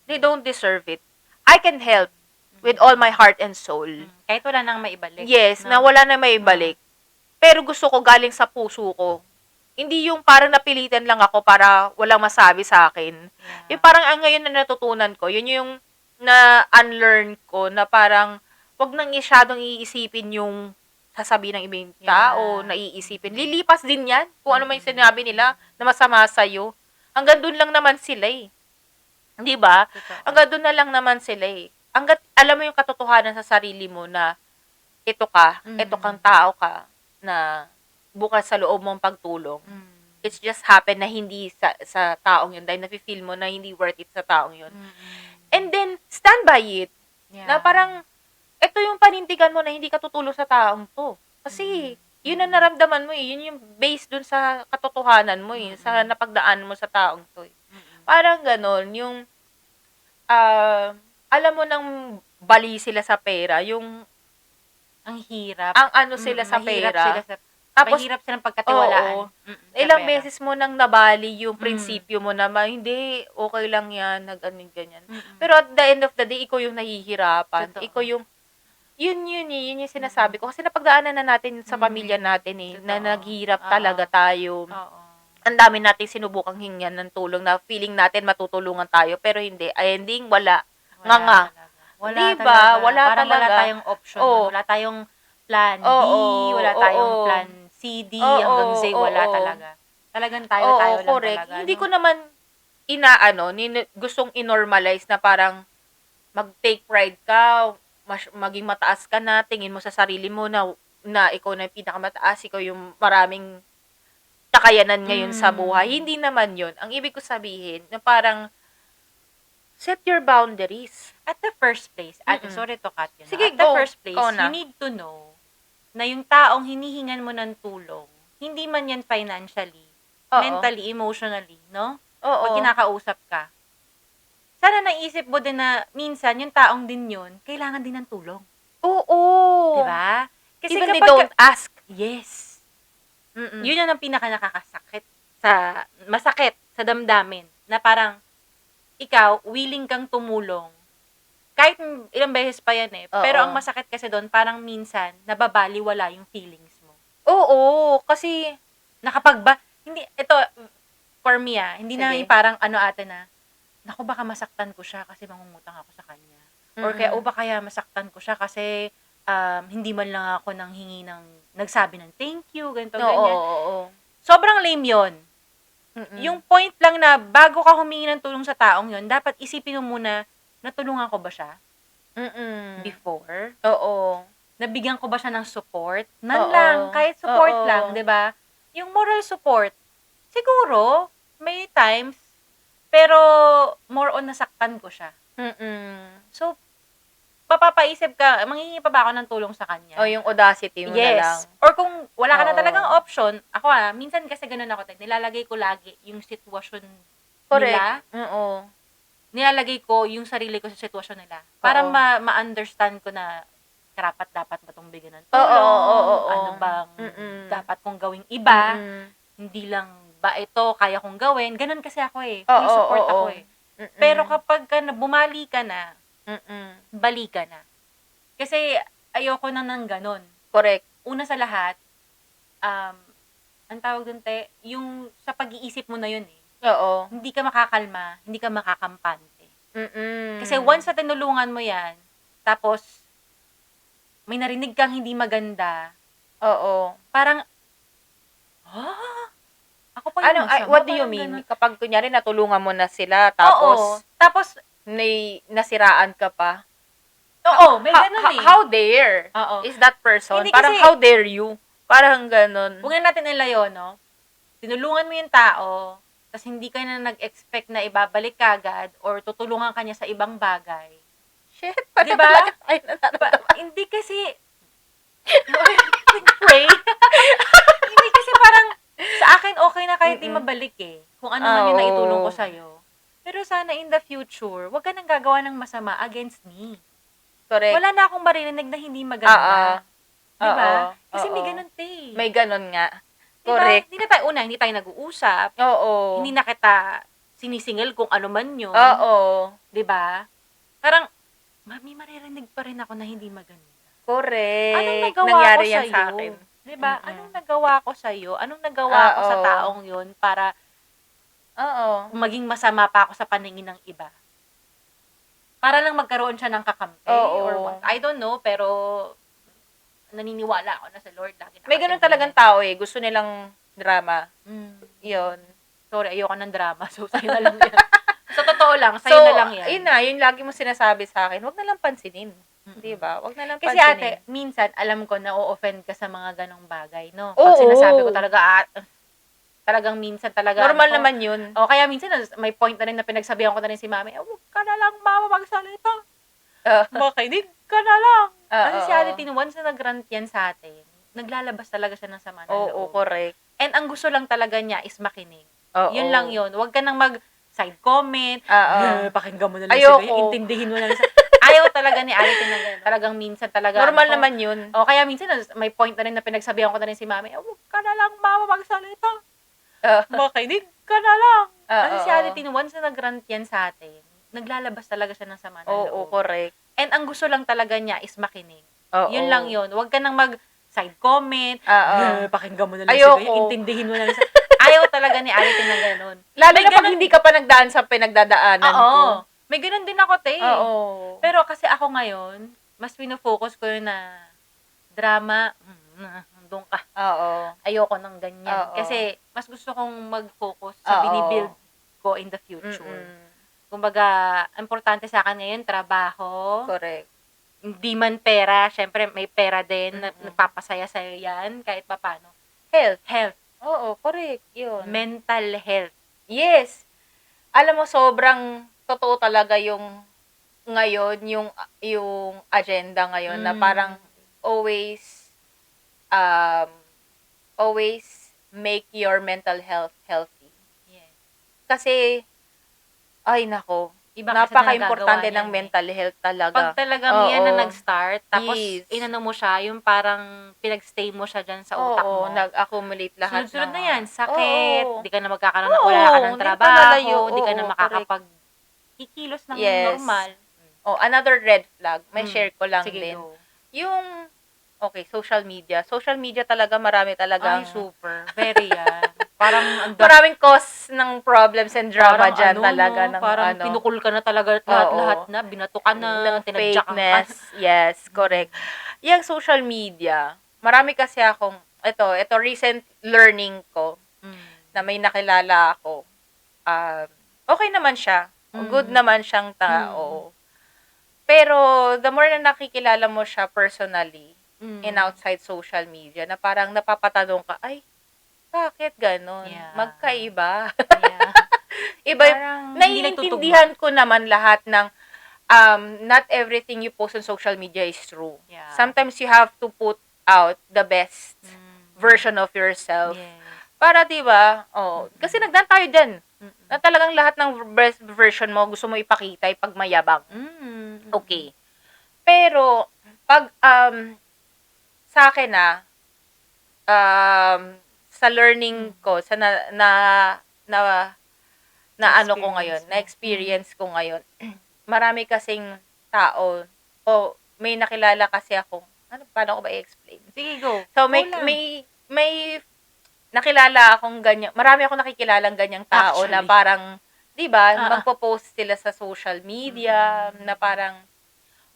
They don't deserve it. I can help with all my heart and soul. Kahit wala nang maibalik. Yes, no? na wala na maibalik. Pero gusto ko galing sa puso ko. Hindi yung parang napilitan lang ako para walang masabi sa akin. Yeah. Yung parang ang ngayon na natutunan ko, yun yung na-unlearn ko na parang wag nang isyadong iisipin yung sasabihin ng ibang tao, naiisipin. Lilipas din yan kung ano man yung sinabi nila na masama sa'yo. Hanggang doon lang naman sila eh. Di ba? Hanggang doon na lang naman sila eh. Hanggat alam mo yung katotohanan sa sarili mo na ito kang tao ka na bukas sa loob mong pagtulong. It's just happen na hindi sa taong yun dahil nafe-feel mo na hindi worth it sa taong yun. And then, stand by it. Yeah. Na parang, ito yung panindigan mo na hindi ka tutulong sa taong to. Kasi, yun ang naramdaman mo eh. Yun yung based dun sa katotohanan mo eh. Sa napagdaan mo sa taong to eh. Parang ganon, yung, alam mo nang bali sila sa pera, yung, ang hirap. ang ano sila sa pera. Tapos, mahirap silang pagkatiwalaan. Ilang beses mo nang nabali yung prinsipyo mo na hindi, okay lang yan, ganyan. Pero at the end of the day, ikaw yung nahihirapan. Totoo. Ikaw yung, yun yung sinasabi ko. Kasi napagdaanan na natin sa pamilya natin eh, na naghirap talaga tayo. Oo. Ang dami nating sinubukang hingyan ng tulong na feeling natin matutulungan tayo, pero hindi. Ay, ending, wala. Nga. Wala diba? talaga. Wala Parang talaga. wala tayong option. Wala tayong plan B, wala tayong plan CD, hanggang Z, wala talaga. Talagang tayo lang correct. talaga. Hindi ko naman gustong inormalize na parang mag-take pride ka, maging mataas ka na, tingin mo sa sarili mo na ikaw na yung pinakamataas, ikaw yung maraming kakayanan ngayon sa buhay. Hindi naman yun. Ang ibig ko sabihin, na parang set your boundaries. At the first place, sorry to cut you. Sige, At the first place, na. you need to know na yung taong hinihingan mo ng tulong, hindi man yan financially, mentally, emotionally, no? Pag kinakausap ka, sana naisip mo din na minsan yung taong din yun, kailangan din ng tulong. Oo. Diba? Kasi even they don't ask. Yes. Yun yung ang pinaka nakakasakit masakit sa damdamin, na parang, ikaw, willing kang tumulong, kahit ilang beses pa yan eh. Pero ang masakit kasi doon, parang minsan, nababaliwala yung feelings mo. Oo, kasi, hindi, ito, for me hindi na yung parang ate na, naku, baka masaktan ko siya kasi mangungutang ako sa kanya. Or kaya, baka kaya masaktan ko siya kasi, hindi man lang ako nagsabi ng thank you, ganito, ganyan. Sobrang lame yun. Yung point lang na, bago ka humingi ng tulong sa taong yun, dapat isipin mo muna, natulungan ko ba siya? Before? Oo. Nabigyan ko ba siya ng support? Lang, kahit support lang, 'di ba? Yung moral support, siguro, may times, pero more on nasaktan ko siya. So, papapaisip ka, manghingi pa ba ako ng tulong sa kanya? O yung audacity mo na lang. Or kung wala ka na talagang option, ako minsan kasi ganun ako, nilalagay ko lagi yung sitwasyon nila. Oo. Nilalagay ko yung sarili ko sa sitwasyon nila. Para ma-understand ko na dapat ba itong bigyan ng tulong? Ano bang dapat kong gawing iba, Mm. hindi lang ba ito kaya kong gawin, ganun kasi ako eh. Oo, Full support oo. ako eh. Mm-mm. Pero kapag bumali ka na, Mm-mm. bali ka na. Kasi ayoko na ng ganun. Correct. Una sa lahat, ang tawag dun, te, yung sa pag-iisip mo na yun eh. Oo. Hindi ka makakalma, hindi ka makakampante. Mm-mm. Kasi once na tinulungan mo yan, tapos may narinig kang hindi maganda, Oo. parang, ako pa yung masama, what do you parang mean? ganun. Kapag kunyari natulungan mo na sila, Oo. tapos Tapos, nasiraan ka pa? oo, may ganun eh. How dare Oo. is that person? Hindi Parang kasi- how dare you? Parang ganun. Huwag na natin ilayo, no? Tinulungan mo yung tao, tapos hindi ka na nag-expect na ibabalik ka agad or tutulungan ka niya sa ibang bagay. Shit, Di ba? talaga tayo nararamdaman. Hindi kasi, pray. Hindi kasi parang, sa akin okay na kahit di mabalik eh. Kung ano man yung Oo. naitulong ko sa'yo. Pero sana in the future, wag ka nang gagawa ng masama against me. Correct. Wala na akong maririnig na hindi maganda. Diba? Oo. Kasi may Oo. ganun, te. May ganun nga. Diba? Correct. Hindi tayo nag-uusap. Oo. Hindi na kita sinisingil kung ano man yun. Oo. Diba? Parang, may maririnig pa rin ako na hindi maganda. Correct. Anong nagawa Nangyari ko yan sa'yo? sa akin. Diba? Mm-mm. Anong nagawa ko sa'yo? Anong nagawa ko sa Oo. taong yun para Oo. maging masama pa ako sa paningin ng iba? Para lang magkaroon siya ng kakampi Oo. or what? I don't know, pero naniniwala ako na sa Lord lagi May ganun talagang tao eh. Gusto nilang drama. Yun. Sorry, ayoko ng drama. So, sa'yo na lang yan. Sa totoo lang, So, sa'yo na lang yan. yun na. Yun lagi mo sinasabi sa akin. Huwag na lang pansinin. Di ba? Huwag na lang Kasi pansinin. ate, minsan, alam ko na o-offend ka sa mga ganong bagay, no? Oo. Pag sinasabi ko talaga, talagang minsan talaga. Normal ano ko, naman yun. O, kaya minsan, may point na rin na pinagsabihan ko na rin si mami, huwag ka na lang, mama, magsalita. Makinig ka na lang. Kasi si Ate Tin, once na nag-rant yan sa atin, naglalabas talaga siya ng sama ng Oo, loob. correct. And ang gusto lang talaga niya is makinig. Oo. Yun lang yun. Huwag ka nang mag-side comment. Pakinggan mo na lang Ayoko. siya. Intindihin mo na lang siya. Ayaw talaga ni Ate Tin na ganun. Talagang minsan talaga. Normal naman yun. O, kaya minsan, may point na rin na pinagsabihan ko na rin si mami, huwag ka na lang, mama, magsalita. Makinig ka na lang. Kasi si Ate Tin, once na nag-rant yan sa atin, naglalabas talaga siya ng sama ng loob. Oo, correct. And ang gusto lang talaga niya is makinig. Oo. Yun lang yun. Huwag ka nang mag-side comment. Pakinggan mo na lang Ayoko. siya. Intindihin mo na lang siya. Ayaw talaga ni Ate Tin na ganun. Lalo na pag hindi ka pa nagdaan sa pinagdadaanan ko. Oo. May ganun din ako, te. Oo. Pero kasi ako ngayon, mas pinofocus ko yun na drama, doon ka. Oo. Ayoko ng ganyan. Oo. Kasi mas gusto kong mag-focus sa binibuild ko in the future. Kumbaga, importante sa akin ngayon, trabaho. Correct. Hindi man pera, syempre may pera din, nagpapasaya sa'yo yan, kahit papano. Health. Oo, correct. Yun. Mental health. Yes. Alam mo, sobrang totoo talaga yung ngayon, yung agenda ngayon na parang always make your mental health healthy. Yes. Kasi, ay nako, Iba kasi napaka-importante nagagawa ng niyan mental health talaga. Pag talagang yan na nag-start, tapos Yes. inano mo siya, yung parang pinag-stay mo siya dyan sa utak mo. Oo, nag-accumulate lahat. Sunod-sunod na yan. Sakit, Oo. di ka na magkakaroon na, wala ka ng hindi ka trabaho, nalayo. di ka na Oo, makakapag-kikilos ng Yes. normal. Oh, another red flag, may share ko lang Sige, din. go. Yung, okay, social media. Social media talaga, marami talagang, Ay, super. Very yan. Parang, maraming cause ng problems and drama dyan talaga. no? Ng, Parang pinukul ka na talaga lahat na, binato ka na, ng tinadyakan ka. fakeness. Yes, correct. Yung social media, marami kasi akong, ito recent learning ko, na may nakilala ako. Okay naman siya. Good naman siyang tao. Pero, the more na nakikilala mo siya personally, and outside social media, na parang napapatanong ka, ay, bakit ganon? Yeah. Magkaiba. Yeah. Iba, Parang hindi naiintindihan ko naman lahat ng, not everything you post on social media is true. Yeah. Sometimes you have to put out the best version of yourself. Yes. Para, diba, kasi nagdaan tayo dyan. Na talagang lahat ng best version mo, gusto mo ipakita, ipagmayabang. Okay. Pero, pag, sa akin sa learning ko, sa na ano ko ngayon, Experience mo. na-experience ko ngayon, marami kasing tao, o may nakilala kasi akong, paano ko ba i-explain? Sige, go. So, Go lang. may nakilala akong ganyan, marami akong nakikilalang ganyang tao na Actually. parang, di ba, Ah. magpo-post sila sa social media, na parang,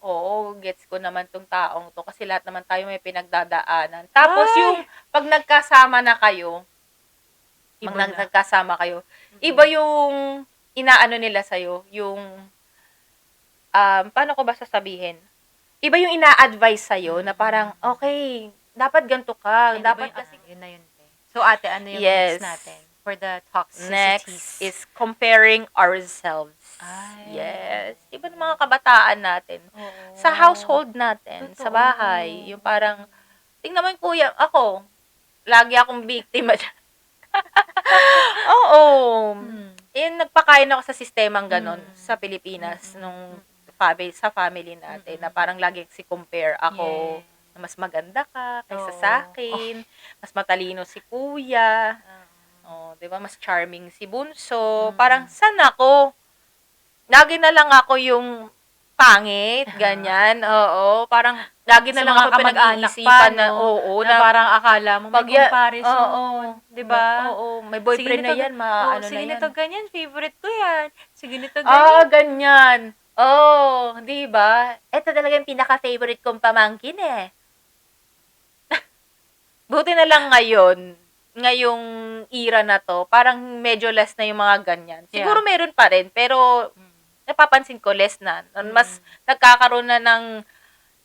oo, gets ko naman tong taong to, kasi lahat naman tayo may pinagdadaanan. Tapos Ay! yung, pag nagkasama na kayo, Iba na. nagkasama kayo, iba yung inaano nila sa'yo, yung, paano ko ba sasabihin? Iba yung ina-advise sa'yo na parang, okay, dapat ganito ka, Ay, dapat iba kasi, yun na yun. Te. So, ate, ano yung Yes. next natin? For the toxicities. next is comparing ourselves. Ay. Yes. Iba ng mga kabataan natin. Oo. Sa household natin, sa Totoo. bahay, yung parang, tingnan mo yung kuya, ako, lagi akong biktima dyan. Oo. Nagpakain ako sa sistemang ganon sa Pilipinas nung sa family natin na parang lagi si compare ako Yes. na mas maganda ka kaysa Oo. sa akin, mas matalino si kuya, 'di ba, mas charming si bunso, parang saan ako? Lagi na lang ako yung pangit, ganyan, oo, parang lagi na Sa lang mga ako kamag-anak pinag-iisipan pa, na, no? oo, Na parang akala mo may pag ya- comparison. oo, Di ba? Oo, may boyfriend na yan, ano na sige yan. nito ganyan, favorite ko yan. Sige nito ganyan. Ganyan. Oh, 'di ba? Ito talaga yung pinaka-favorite kong pamangkin eh. Buti na lang ngayong era na to, parang medyo less na yung mga ganyan. Siguro Yeah. meron pa rin, pero napapansin ko less na. Mas nagkakaroon na ng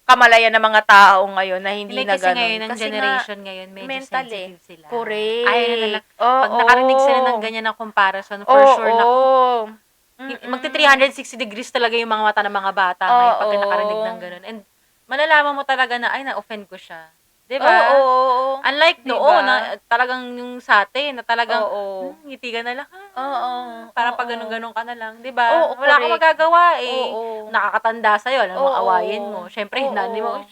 kamalayan ng mga tao ngayon na hindi Hindi na kasi ganun. ngayon, ang Kasi generation ngayon, medyo mental sensitive sila. Correct. Ayaw na lang. Oo. Pag nakarinig sila ng ganyan na comparison, for sure, naku, magti 360 degrees talaga yung mga mata ng mga bata ngayon pag nakarinig ng ganun. And malalaman mo talaga na, ay, na-offend ko siya. Diba? Oo. Unlike Diba? noon, na talagang yung sa atin, na talagang, Oo. ngiti ka na lang, Oo. para pag ganun-ganun ka na lang. Diba? Oo, Wala kang correct. magagawa eh. Oo. Nakakatanda sa'yo, alam mo, Oo. awayin mo. Siyempre, Oo. hinani mo,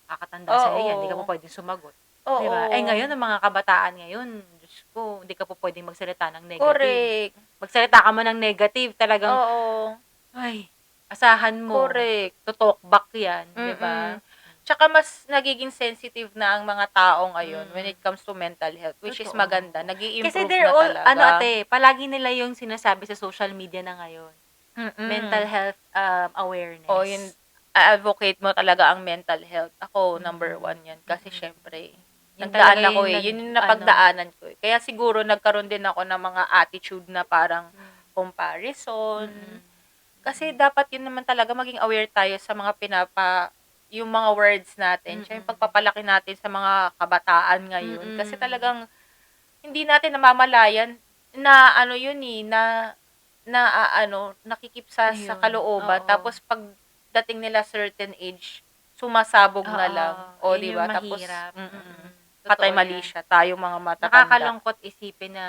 nakakatanda sa'yo yan, hindi ka Oo. po pwedeng sumagot. Oo. Diba? Ngayon, ang mga kabataan ngayon, Diyos ko, hindi ka po pwedeng magsalita ng negative. Correct. Magsalita ka man ng negative, talagang, Oo. ay, asahan mo. Correct. Tutok back yan, diba? Tsaka mas nagiging sensitive na ang mga tao ngayon when it comes to mental health, which is Totoo. maganda. Nag-i-improve Kasi na talaga. ate, palagi nila yung sinasabi sa social media na ngayon. Mental health awareness. yun, advocate mo talaga ang mental health. Ako, number 1 yan. Kasi syempre, Yun nagdaan talaga ako yung yun yung napagdaanan ko eh. Kaya siguro nagkaroon din ako ng mga attitude na parang comparison. Kasi dapat yun naman talaga maging aware tayo sa mga yung mga words natin, siya yung pagpapalaki natin sa mga kabataan ngayon. Kasi talagang hindi natin namamalayan na ano yun eh, nakikip sa Ayun, kalooban. oo. Tapos pagdating nila certain age, sumasabog na Oo, lang. O, yun di yung ba? Tapos, mahirap. patay Totoo mali yan. siya. Tayong mga matatanda. Nakakalungkot isipin na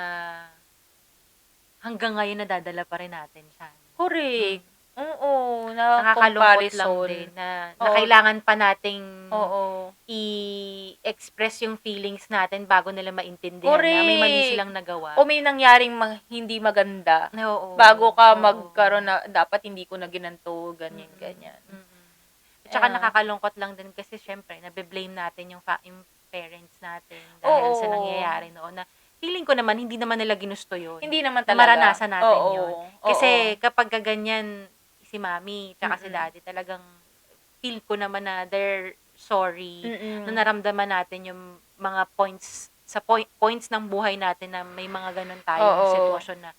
hanggang ngayon nadadala pa rin natin siya. Correct. Oo, Nakakalungkot lang comparison. din na Oo. kailangan pa nating Oo. i-express yung feelings natin bago nila maintindihan Correct. na may mali silang nagawa. O may nangyaring hindi maganda. Oo. Bago ka Oo. magkaroon na, dapat hindi ko na ginanto, ganyan, ganyan. At saka Yeah. nakakalungkot lang din kasi syempre, nabe-blame natin yung parents natin dahil sa Oo. nangyayari noon na feeling ko naman, hindi naman nila ginusto yun. Hindi naman Na talaga. maranasan natin Oo. yun. Oo. Kasi kapag ganyan, si mami, tsaka si daddy, talagang feel ko naman na they're sorry na naramdaman natin yung mga points points ng buhay natin na may mga ganun tayong Oo. sitwasyon na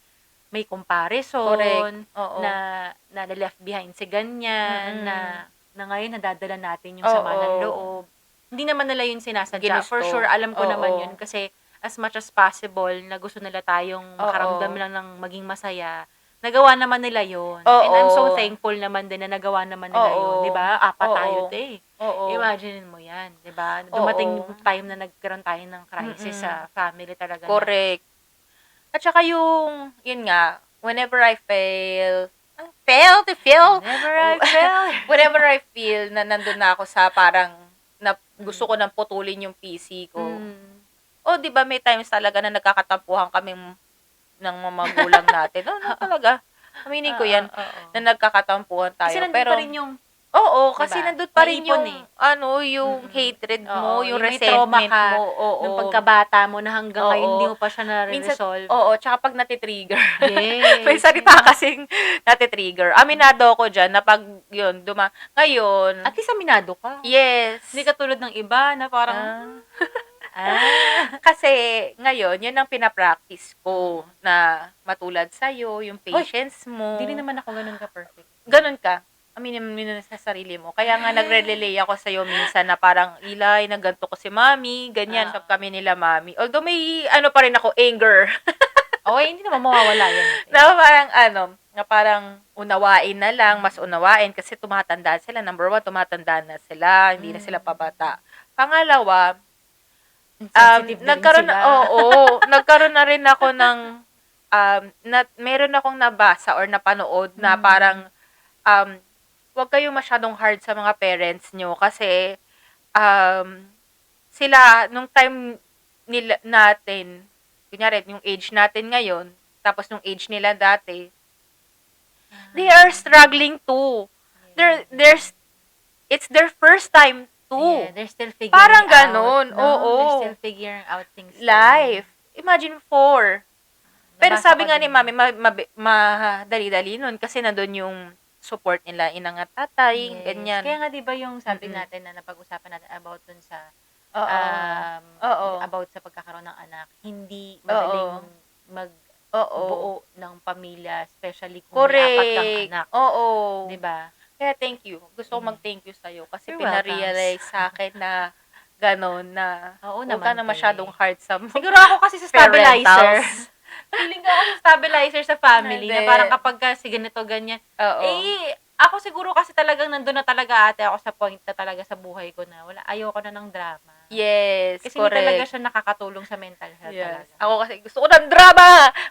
may comparison, Correct. Oo. na left behind si ganyan, na ngayon nadadala natin yung sama ng loob. Hindi naman nila yun sinasadya. Ginusto. For sure, alam ko Oo. naman yun kasi as much as possible na gusto nila tayong Oo. makaramdam lang ng maging masaya, nagawa naman nila yun. Oo. And I'm so thankful naman din na nagawa naman nila Oo. yun. Diba? Apat Oo. tayo, te. Oo. Imagine mo yan. Diba? Dumating yung time na nagkaroon tayo ng crisis sa family talaga. Correct. At saka yun nga, whenever I feel, whenever I feel na nandun na ako sa parang, na gusto ko nang putulin yung PC ko, Although, di ba, may times talaga na nagkakatampuhan kaming ng mga magulang natin. Talaga. Aminin ko yan, na nagkakatampuhan tayo. Kasi nandun Pero, pa rin yung, oo, kasi diba? nandun pa rin May ipon yung, yung hatred mo, yung may trauma resentment ka mo. Oo. nung pagkabata mo na hanggang ngayon Oo. hindi mo pa siya Minsan, na-resolve. tsaka pag natitrigger. Yes. May salita kasing natitrigger. Aminado ako dyan na pag yun, ngayon, At least aminado ka. yes. Hindi ka tulad ng iba na parang, Kasi ngayon, yun ang pinapractice ko na matulad sa'yo, yung patience mo. Hindi rin naman ako ganun ka-perfect. Ganun ka. Aminin mo na sa sarili mo. Kaya nga nagre-relay ako sa'yo minsan na parang, Ilay, naganto ko si mami, ganyan, kami nila mami. Although may pa rin ako, anger. Hindi naman mawawala yan. Na parang unawain na lang, mas unawain kasi tumatanda sila. Number 1, tumatanda na sila, hindi na sila pabata. Pangalawa, nagkaroon na rin ako ng meron akong nabasa or napanood na parang wag kayong masyadong hard sa mga parents nyo kasi sila nung time nila natin, kunyari yung age natin ngayon, tapos nung age nila dati, they are struggling too. It's their first time too. Yeah, they're still figuring Parang out. ganon, No? oo. They're still figuring out things. Life. Imagine 4. Pero Nabasa sabi ko nga din. ni mami, madali-dali nun kasi nandun yung support nila, inang at tatay, Yes. ganyan. Kaya nga 'di ba yung sabi natin na napag-usapan natin about dun sa Oo. about sa pagkakaroon ng anak, hindi madaling magbuo ng pamilya, especially kung may 4 kang anak. Oo. 'Di ba? Kaya thank you. Gusto ko mag-thank you sa'yo kasi You're pinarealize sa akin na gano'n na Oo huwag ka naman, na masyadong hard sa Siguro ako kasi sa stabilizer. parentals. Feeling ko ako sa stabilizer sa family na Hindi. parang kapag kasi ganito, ganyan. Oo. Ako siguro kasi talagang nandun na talaga ate ako sa point na talaga sa buhay ko na ayoko na ng drama. Yes, Kasi hindi talaga correct. siya nakakatulong sa mental health Yes. talaga. Ako kasi gusto ko ng drama.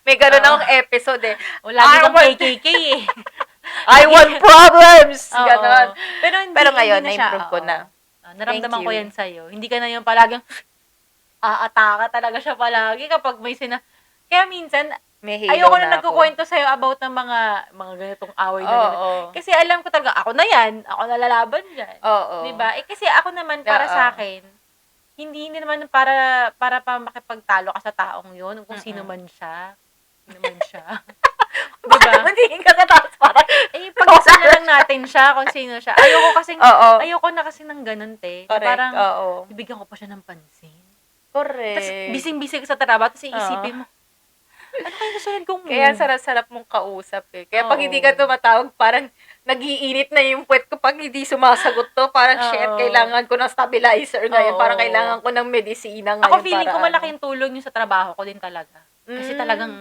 May gano'n akong episode eh. Lagi kang KKK eh. I want problems. Oo. Ganon. Pero ngayon, hindi na siya, na-improve ko na. Naramdaman Thank ko you. yan sa'yo. Hindi ka na yung palaging aataka talaga siya palagi kapag may Kaya minsan, May halo ayoko na na ako. nagkukwento sa'yo about ng mga ganitong away na ganito. Oo. Kasi alam ko talaga, ako na yan. Ako na lalaban dyan. Oo. Diba? Kasi ako naman, para Oo. sa akin, hindi naman para pa makipagtalo ka sa taong yun, kung sino man siya. Sino man siya. Diba? Hindi ka natapos parang. Pag-isa na lang natin siya kung sino siya. Ayoko na kasi ng ganun, te. Correct. Parang, Oo. bibigyan ko pa siya ng pansin. Correct. Tapos, bising-bising ka sa trabaho, tapos iisipin mo, ano kaya kasunod kong move? Kaya sarap-sarap mong kausap eh. Kaya pag Oo. hindi ka tumatawag, parang nagiinit na yung puwet ko pag hindi sumasagot to. Parang shit, kailangan ko ng stabilizer ngayon. Oo. Parang kailangan ko ng medisina ngayon. Ako feeling ko para malaking tulong yung sa trabaho ko din talaga. Kasi Mm. talagang,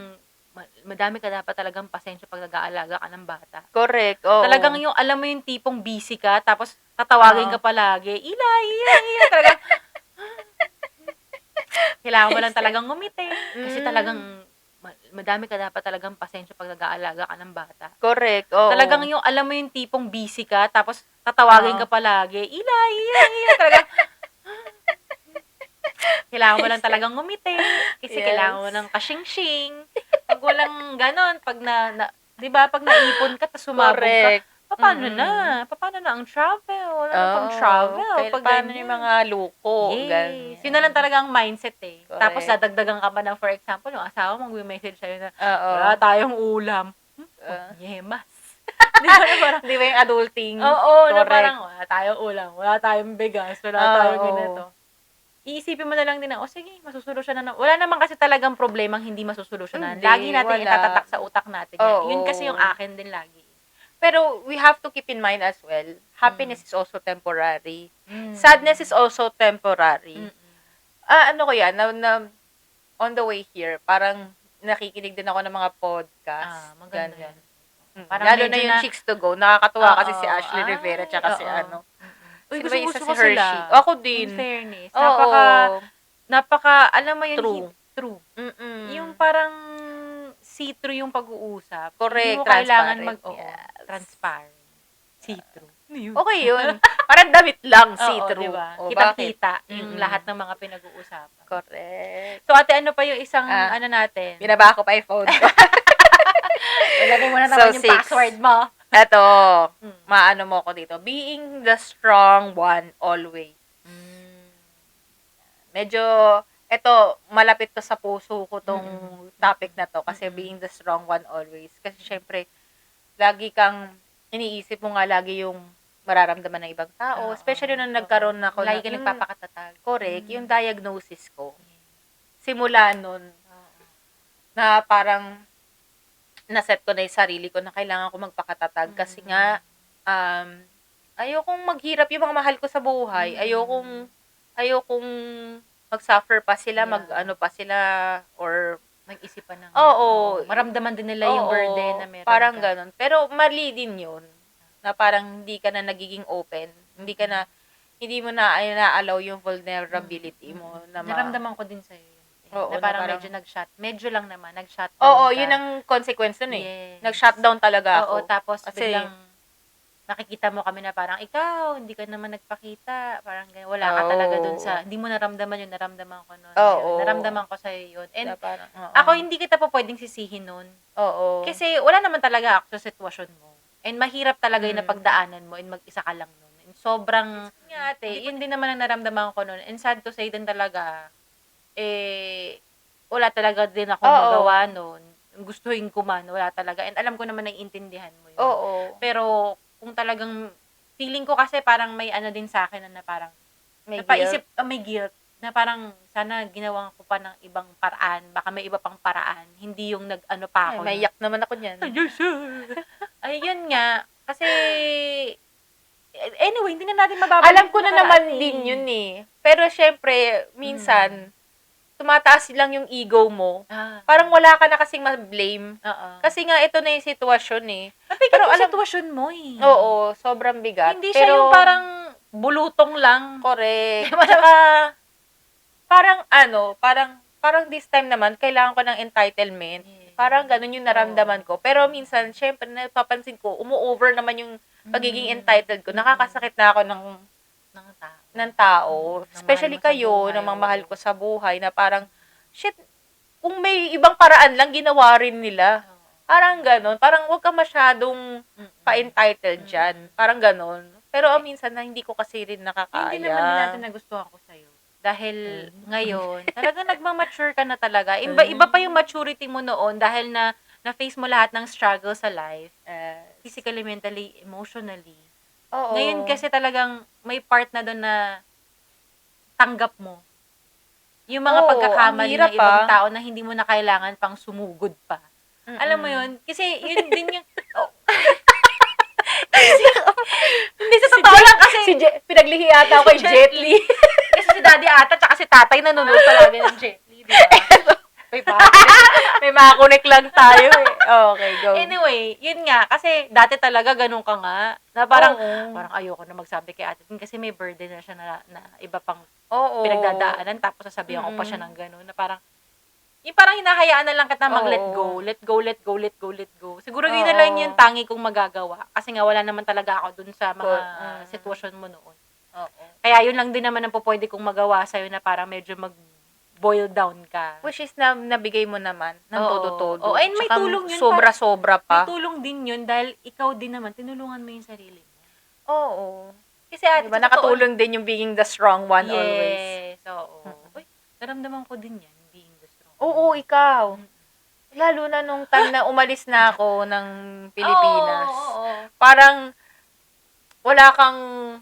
madami ka dapat talagang pasensya pag nag-aalaga ka ng bata. Correct. Oo. Talagang yung, alam mo yung tipong busy ka, tapos tatawagin ka palagi, Ilay, talagang, kailangan mo lang talagang ngumiti. Kasi talagang, madami ka dapat talagang pasensya pag nag-aalaga ka ng bata. Correct. Oo. Talagang yung, alam mo yung tipong busy ka, tapos tatawagin ka palagi, Ilay, talagang, kailangan mo lang talagang ngumiti. Kasi Yes. kailangan mo ng kasing-sing. Pag walang ganon, pag di ba, pag naipon ka, tapos sumabog Correct. ka, paano na? Paano na ang travel? Wala na pang travel. Pag Paano ganyan. yung mga luko? Yes. Ganyan. Yun na lang talaga ang mindset eh. Correct. Tapos dadagdagan ka pa ng, for example, yung asawa mong message sa'yo na, Oo. wala tayong ulam. Yemas. Di ba na parang, Di ba yung adulting? oo, na Correct. parang, wala tayong ulam, wala tayong bigas, wala tayong ganito. Iisipin mo na lang din na, sige, masusolusyonan na. Wala naman kasi talagang problemang hindi masusolusyonan. Hindi, Lagi natin wala. itatatak sa utak natin yan. Oo. Yun kasi yung akin din lagi. Pero we have to keep in mind as well, happiness is also temporary. Mm. Sadness is also temporary. Mm-mm. Ano ko yan, on the way here, parang nakikinig din ako ng mga podcast. Maganda ganyan. yan. Parang Lalo na medyo yung Chicks to Go. Nakakatuwa kasi si Oo. Ashley Rivera tsaka si Oo. ano. Uy, Sino ba yung gusto isa ko si Hershey? sila. Ako din. In fairness. Oo. Alam mo yun, True. true. Mm-mm. Yung parang see-through yung pag-uusap. Correct, Hindi mo kailangan transparent. yes. Transparent. See-through. Okay yun. Parang damit lang, Oo, see-through. diba? O, bakit? Kitang-kita yung Mm-mm. lahat ng mga pinag-uusapan. Correct. So, ate, ano pa yung isang, Ah, natin? Binaba ko pa yung phone ko. Ilagay mo na So, naman yung 6. password mo. Eto, Mm. maano mo ko dito. Being the strong one always. Medyo, eto, malapit to sa puso ko tong topic na to. Kasi being the strong one always. Kasi syempre, lagi kang, iniisip mo nga lagi yung mararamdaman ng ibang tao. Oo, Especially nung nagkaroon ako lagi ka yung- nagpapakatatag. Correct, yung diagnosis ko. Simula nun, na parang naset ko na yung sarili ko na kailangan ko magpakatatag kasi nga ayokong maghirap yung mga mahal ko sa buhay. Ayokong mag-suffer pa sila, Yeah. mag-ano pa sila or Mag-isipan ng Oo. maramdaman din nila yung oo, burden na meron parang ka. ganun. Pero mali din yun na parang hindi ka na nagiging open. Hindi mo na na-allow yung vulnerability mo na Naramdaman ko din sa'yo yun. Oo, na parang na parang- medyo nag-shut. Medyo lang naman, nag-shutdown Oo, ka. yun ang consequence nun eh. Yes. Nag-shutdown talaga Oo, ako. tapos Kasi- biglang nakikita mo kami na parang, ikaw, hindi ka naman nagpakita. Parang ganyan. Wala ka talaga dun sa, hindi mo naramdaman yun, naramdaman ko nun. Oo. Naramdaman ko sa'yo yun. And Na parang, oo. ako, hindi kita po pwedeng sisihin nun. Oo. Kasi wala naman talaga ako sa sitwasyon mo. And mahirap talaga yung Mm. napagdaanan mo and mag-isa ka lang nun. And sobrang, nga ate, yun din naman ang naramdaman ko nun. And sad to say din talaga, wala talaga din ako Oo. magawa nun. Gustuhin ko man, wala talaga. And alam ko naman naiintindihan mo yun. Oo. Pero, kung talagang, feeling ko kasi parang may ano din sa akin na parang, May napaisip, guilt. may guilt, na parang, sana ginawa ko pa ng ibang paraan, baka may iba pang paraan, hindi yung nag-ano pa Ay, ako. maiyak naman ako niyan. Ayun nga, kasi, anyway, hindi na natin mababalik. Alam ko na yung naman nakaraan din yun eh. Pero syempre, minsan, tumataas lang yung ego mo. Parang wala ka na kasing ma-blame. Oo. Kasi nga, ito na yung sitwasyon eh. Pero pero alam, alam- sitwasyon mo eh. Oo, sobrang bigat. Hindi siya pero, yung parang bulutong lang. Correct. Diba? Tsaka, parang this time naman, kailangan ko ng entitlement. Yeah. Parang ganun yung naramdaman ko. Pero minsan, syempre, napapansin ko, umu-over naman yung pagiging entitled ko. Nakakasakit na ako ng tao. Ng Especially mahal mo sa kayo, buhay, ng mga oo. mahal ko sa buhay, na parang, shit, kung may ibang paraan lang, ginawa rin nila. Parang ganun. Parang huwag ka masyadong pa-entitled dyan. Parang ganun. Pero minsan na hindi ko kasi rin nakakaya. Hindi naman din natin nagustuhan ko sa'yo. Dahil ngayon, talagang nagmamature ka na talaga. Iba pa yung maturity mo noon dahil na-face mo lahat ng struggle sa life. Physically, mentally, emotionally. Oo. Ngayon kasi talagang may part na doon na tanggap mo. Yung mga Oo, pagkakamali ang hirap ng ibang pa. tao na hindi mo na kailangan pang sumugod pa. Alam mo yun? Kasi yun din yung... Oh. Hindi sa totoo lang kasi... Pinaglihi ata ako kay Jet Li. Kasi si daddy ata tsaka si tatay nanonood palagi ng Jet Li, di ba? May makakonek lang tayo eh. Okay, go. Anyway, yun nga. Kasi dati talaga ganun ka nga. Na parang, Oo. parang ayoko na magsabi kay ate. Kasi may burden na siya na iba pang Oo. pinagdadaanan. Tapos sasabihan ko pa siya ng ganun. Na parang, yung parang hinahayaan na lang kita mag-let Oo. go. Let go, let go, let go, let go. Siguro yun na lang yung tangi kong magagawa. Kasi nga wala naman talaga ako dun sa mga sitwasyon mo noon. Oo. Kaya yun lang din naman ang pwede kong magawa sa'yo na parang medyo mag-boil down ka. Which is nabigay mo naman ng Oo. todo-todo. Oo, and may Tsaka tulong yun sobra-sobra May pa. tulong din yun dahil ikaw din naman, tinulungan mo yung sarili mo. Oo. Kasi ate, Diba, sa totoo- nakatulong din yung being the strong one yes, always. oo. Uy, naramdaman ko din yan, being the strong. Oo, ikaw. Lalo na nung time na umalis na ako ng Pilipinas. Oo. Parang wala kang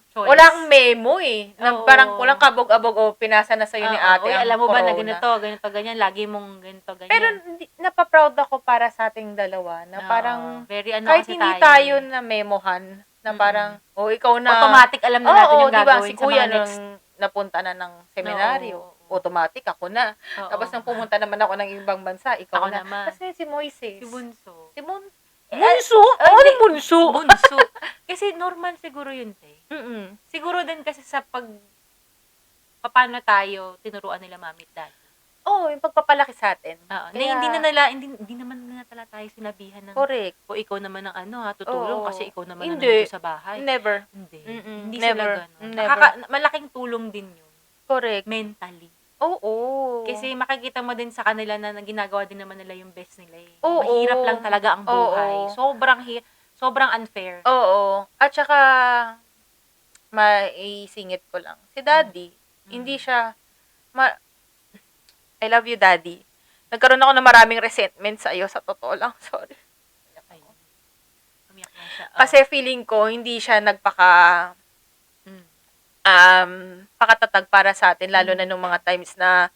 Choice. walang memo eh. Na Oo. parang walang kabog-abog o pinasa na sa'yo ni ate Uy, ang alam mo ba na corona. ganito, ganyan, lagi mong ganito, ganyan. Pero napaproud ako para sa ating dalawa na Oo. parang very ano kahit kasi hindi tayo tayo eh. na memohan na parang ikaw na automatic alam na natin yung diba, gagawin si sa kuya mga next. nung napunta na ng seminaryo, Oo. automatic ako na. Oo. Tapos nang pumunta naman ako ng ibang bansa, ikaw Ako na. naman. Kasi si Moises. Si Bunso. Bunso? Ano bunso? Bunso. Kasi normal siguro yun, te. Siguro din kasi sa paano tayo tinuruan nila mami at daddy. yung pagpapalaki sa atin. Oo, na Kaya hindi naman nila tayo sinabihan ng, correct. "O ikaw naman ang tutulong Oo. kasi ikaw naman ang Hindi. nandito sa bahay." Never. Hindi Never. sila gano'n. Never. Malaking tulong din 'yun, Correct. mentally. Oo. Kasi makikita mo din sa kanila na ginagawa din naman nila yung best nila, eh. Oo. Mahirap lang talaga ang buhay. Oo. Sobrang unfair. Oo. At saka, maisingit ko lang. Si Daddy, hindi siya, I love you, Daddy. Nagkaroon ako ng maraming resentment sa iyo, sa totoo lang. Sorry. Ayun. Umiyak lang siya. Kasi feeling ko, hindi siya pakatatag para sa atin, lalo na nung mga times na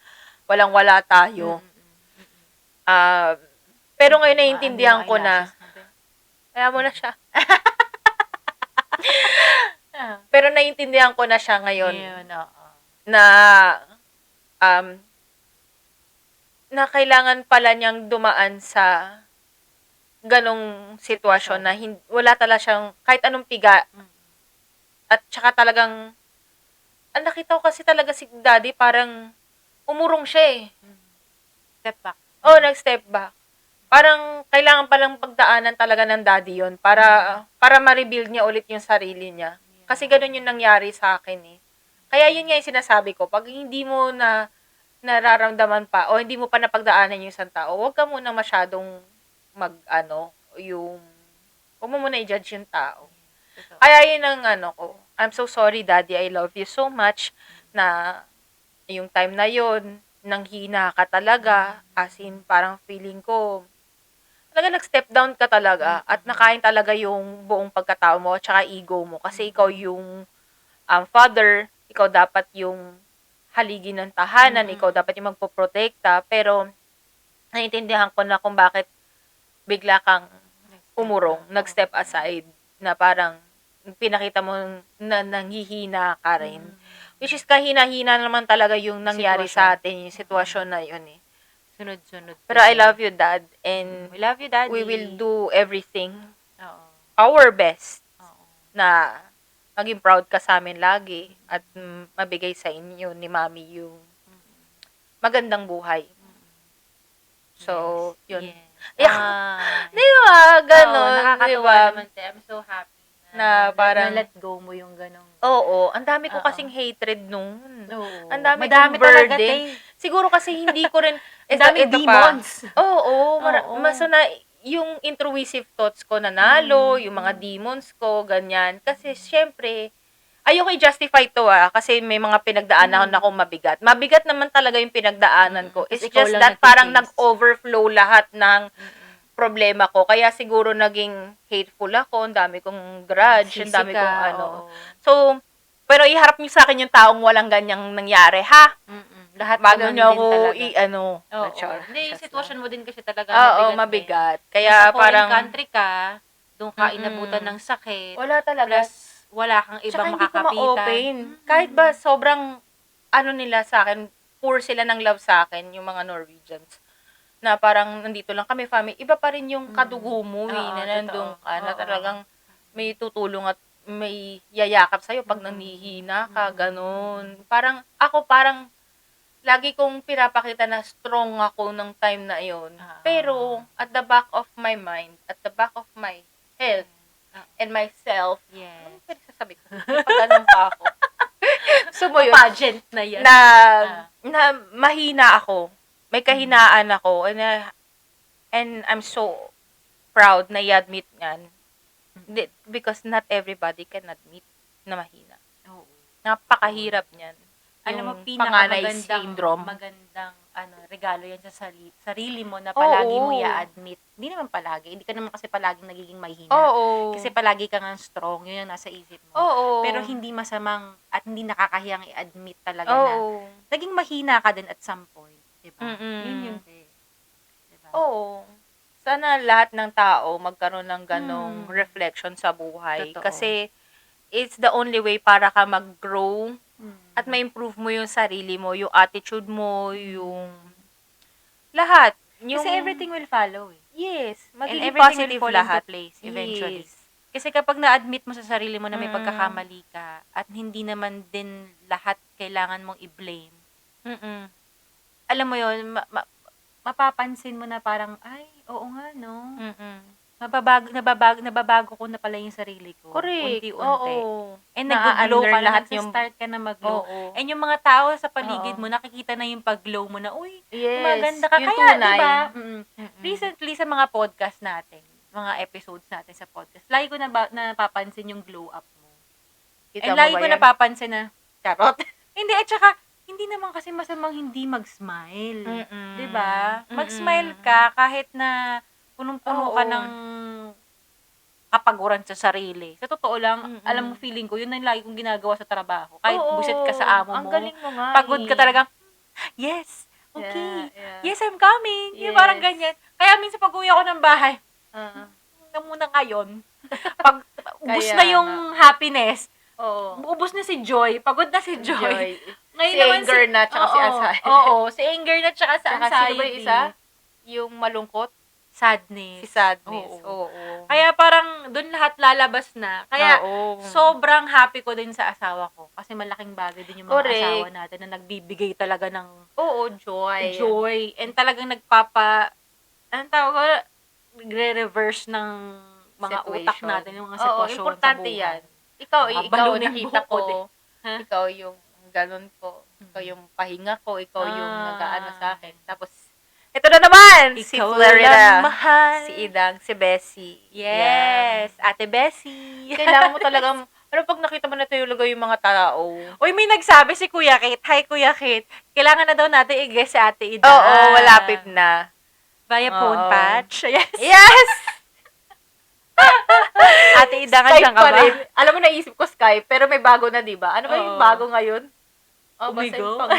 walang-wala tayo. Pero ngayon naiintindihan ko na, kaya mo na siya. Pero naiintindihan ko na siya ngayon. Na, na kailangan pala niyang dumaan sa ganong sitwasyon na wala talaga siyang kahit anong piga. At saka talagang, nakita ko kasi talaga si Daddy parang umurong siya, eh. Step back. Nag-step back. Parang kailangan palang pagdaanan talaga ng Daddy yon para ma-rebuild niya ulit yung sarili niya. Kasi ganun yung nangyari sa akin, eh. Kaya yun nga yung sinasabi ko, pag hindi mo na nararamdaman pa o hindi mo pa napagdaanan yung isang tao, huwag ka muna masyadong huwag mo muna i-judge yung tao. Kaya yun ang ko. I'm so sorry, Daddy. I love you so much na yung time na yun, nanghina ka talaga. As in, parang feeling ko, talaga nag-step down ka talaga at nakain talaga yung buong pagkatao mo at saka ego mo. Kasi ikaw yung father, ikaw dapat yung haligi ng tahanan, ikaw dapat yung magpoprotekta. Pero, naiintindihan ko na kung bakit bigla kang umurong, nag-step aside, na parang pinakita mo na nanghihina ka rin. Which is kahina-hina naman talaga yung nangyari sa atin, yung sitwasyon na yun, eh. Sunod-sunod. Pero I love you, Dad, and we love you, Daddy. we will do everything, Oo. our best, na maging proud ka sa amin lagi at mabigay sa inyo ni Mami yung magandang buhay. So, yun. Yes. Di ba? Ganon, di nakakatuwa ba? naman, te. I'm so happy Na parang, na let go mo yung ganong. Oo, ang dami ko kasing hatred noon. Oo. Ang dami Madami kong talaga, burden. te. Siguro kasi hindi ko rin, Ang daming demons. Oo, Oo. yung intrusive thoughts ko nanalo, yung mga demons ko, ganyan. Kasi syempre, ayoko i-justify to kasi may mga pinagdaanan ako mabigat. Mabigat naman talaga yung pinagdaanan ko. It's ikaw just lang that parang nagtitiis. nag-overflow lahat ng problema ko. Kaya siguro naging hateful ako, ang dami kong grudge, ang dami kong So, pero iharap niyo sa akin yung taong walang ganyang nangyari, ha? Lahat Bago ganun niyo din ako talaga. Hindi, yung sitwasyon mo din kasi talaga mabigat. Kaya Kaya parang, country ka, doon ka inabutan ng sakit. wala talaga. Plus, wala kang Tsaka ibang hindi ko makakapitan. ma-open. Kahit ba sobrang, nila sa akin, poor sila ng love sa akin, yung mga Norwegians. Na parang nandito lang kami, family. Iba pa rin yung kadugo mo, na nandun ka, na talagang may tutulong at may yayakap sa'yo pag nanghihina ka, ganun. Parang, lagi kong pinapakita na strong ako ng time na yon. Pero, at the back of my mind, at the back of my health, and myself, ano pwede sasabi ko? Pag-anong pa ako. So, mo yun, pageant na yan. na mahina ako. May kahinaan ako. And I'm so proud na i-admit yan. Because not everybody can admit na mahina. Napakahirap niyan. Alam mo, Yung panganay syndrome. magandang regalo yan sa sarili mo na palagi mo i-admit. Hindi naman palagi. Hindi ka naman kasi palaging nagiging mahina. Oo. Kasi palagi ka nga strong. Yun yung nasa isip mo. Oo. Pero hindi masamang at hindi nakakahiyang i-admit talaga na naging mahina ka din at some point. Diba? Yun yun. Diba? Oo. Sana lahat ng tao magkaroon ng ganong reflection sa buhay. Totoo. Kasi it's the only way para ka mag-grow at ma-improve mo yung sarili mo, yung attitude mo, yung lahat. Kasi everything will follow eh. Yes. And Magiging everything positive will fall lahat. into place eventually. Yes. Kasi kapag na-admit mo sa sarili mo na may pagkakamali ka at hindi naman din lahat kailangan mong i-blame, alam mo yun, mapapansin mo na parang, ay, oo nga, no? Nababago ko na pala yung sarili ko. Correct. Unti-unti. Oo. And nag-glow ka na, lahat yung start ka na mag-glow. oo. And yung mga tao sa paligid Oo. mo, nakikita na yung pag-glow mo na, uy, Yes. maganda ka. Yung Kaya, tunay. diba, Mm-mm. recently sa mga podcast natin, mga episodes natin sa podcast, lagi ko napapansin yung glow up mo. Kita And mo lagi ba ko yan? napapansin na, Charot. hindi, at saka, hindi naman kasi masamang hindi mag-smile. Mm-mm. Diba? Mm-mm. Mag-smile ka kahit na punong-puno ka Oo. ng kapaguran sa sarili. Sa totoo lang, Mm-mm. alam mo, feeling ko, yun na yung lagi kong ginagawa sa trabaho. Kahit Oo. buset ka sa amo Ang mo, galing mo nga pagod ka eh. talaga, yes, okay, Yeah. yes, I'm coming. Yung Yes. parang ganyan. Kaya minsan pag uwi ako ng bahay, na muna ngayon. Pag ubus Kaya na yung happiness, Oo. ubus na si Joy, pagod na si Joy. Ngayon Si naman anger na, tsaka si oo, anxiety. Oo, si anger na tsaka si Tsaka anxiety. sino ba yung isa? Yung malungkot? Sadness. Si sadness. Oo. Oo. Kaya parang doon lahat lalabas na. Kaya Oo. sobrang happy ko din sa asawa ko. Kasi malaking bagay din yung mga Correct. asawa natin na nagbibigay talaga ng Oo, joy. And talagang anong tawag ko, nagre-reverse ng mga utak Situation. natin, yung mga Oo, sitwasyon importante sa buhay. yan. Ikaw, Balo na yung nakita buhok ko ko, Ha? ikaw yung ganun ko. Ikaw yung pahinga ko, ikaw yung nag-aano sa akin. Tapos, ito na naman! Si Ikaw Florida. lang mahal. Si Idang, si Bessie. Yes! Ate Bessie. Kailangan mo talagang, pero pag nakita mo na talaga yung mga tao. Uy, may nagsabi si Kuya Kate. Hi, Kuya Kate. Kailangan na daw natin i-guess si Ate Ida. Oo, malapit na. Via phone Oo. patch. Yes. Yes! Ate Ida, Skype nandiyan ka pa ba? rin. Alam mo, naisip ko Skype, pero may bago na, di ba? Ano ba yung Oo. bago ngayon? Oh, basta Umigo? yung pang...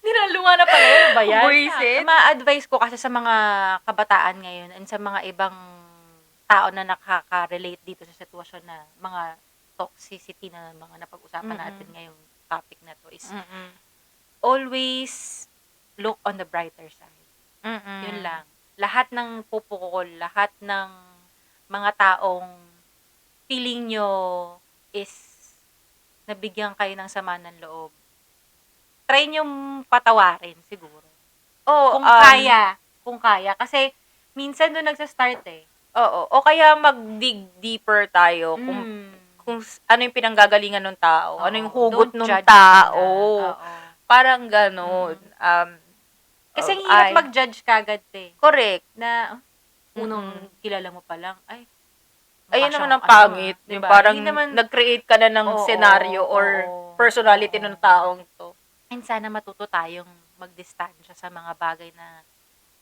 Nilalunga na pala yun ba yan? Buisit? Ma-advise ko kasi sa mga kabataan ngayon and sa mga ibang tao na nakaka-relate dito sa sitwasyon na mga toxicity na mga napag-usapan natin ngayong topic na to is always look on the brighter side. Yun lang. Lahat ng pupukol, lahat ng mga taong feeling nyo is nabigyan kayo ng sama ng loob, try nyo patawarin siguro. Oo, Kung kaya. Kasi, minsan doon nagsa-start eh. Oo. O kaya mag-dig deeper tayo kung ano yung pinanggagalingan ng tao, ano yung hugot ng tao. Parang ganon. Kasi hirap mag-judge kagad eh. Correct. Na, unang kilala mo pa lang, ay, ayun naman ang pangit. Yung diba? parang Hindi naman, nag-create ka na ng senaryo or personality ng taong to. and sana matuto tayong magdistansya sa mga bagay na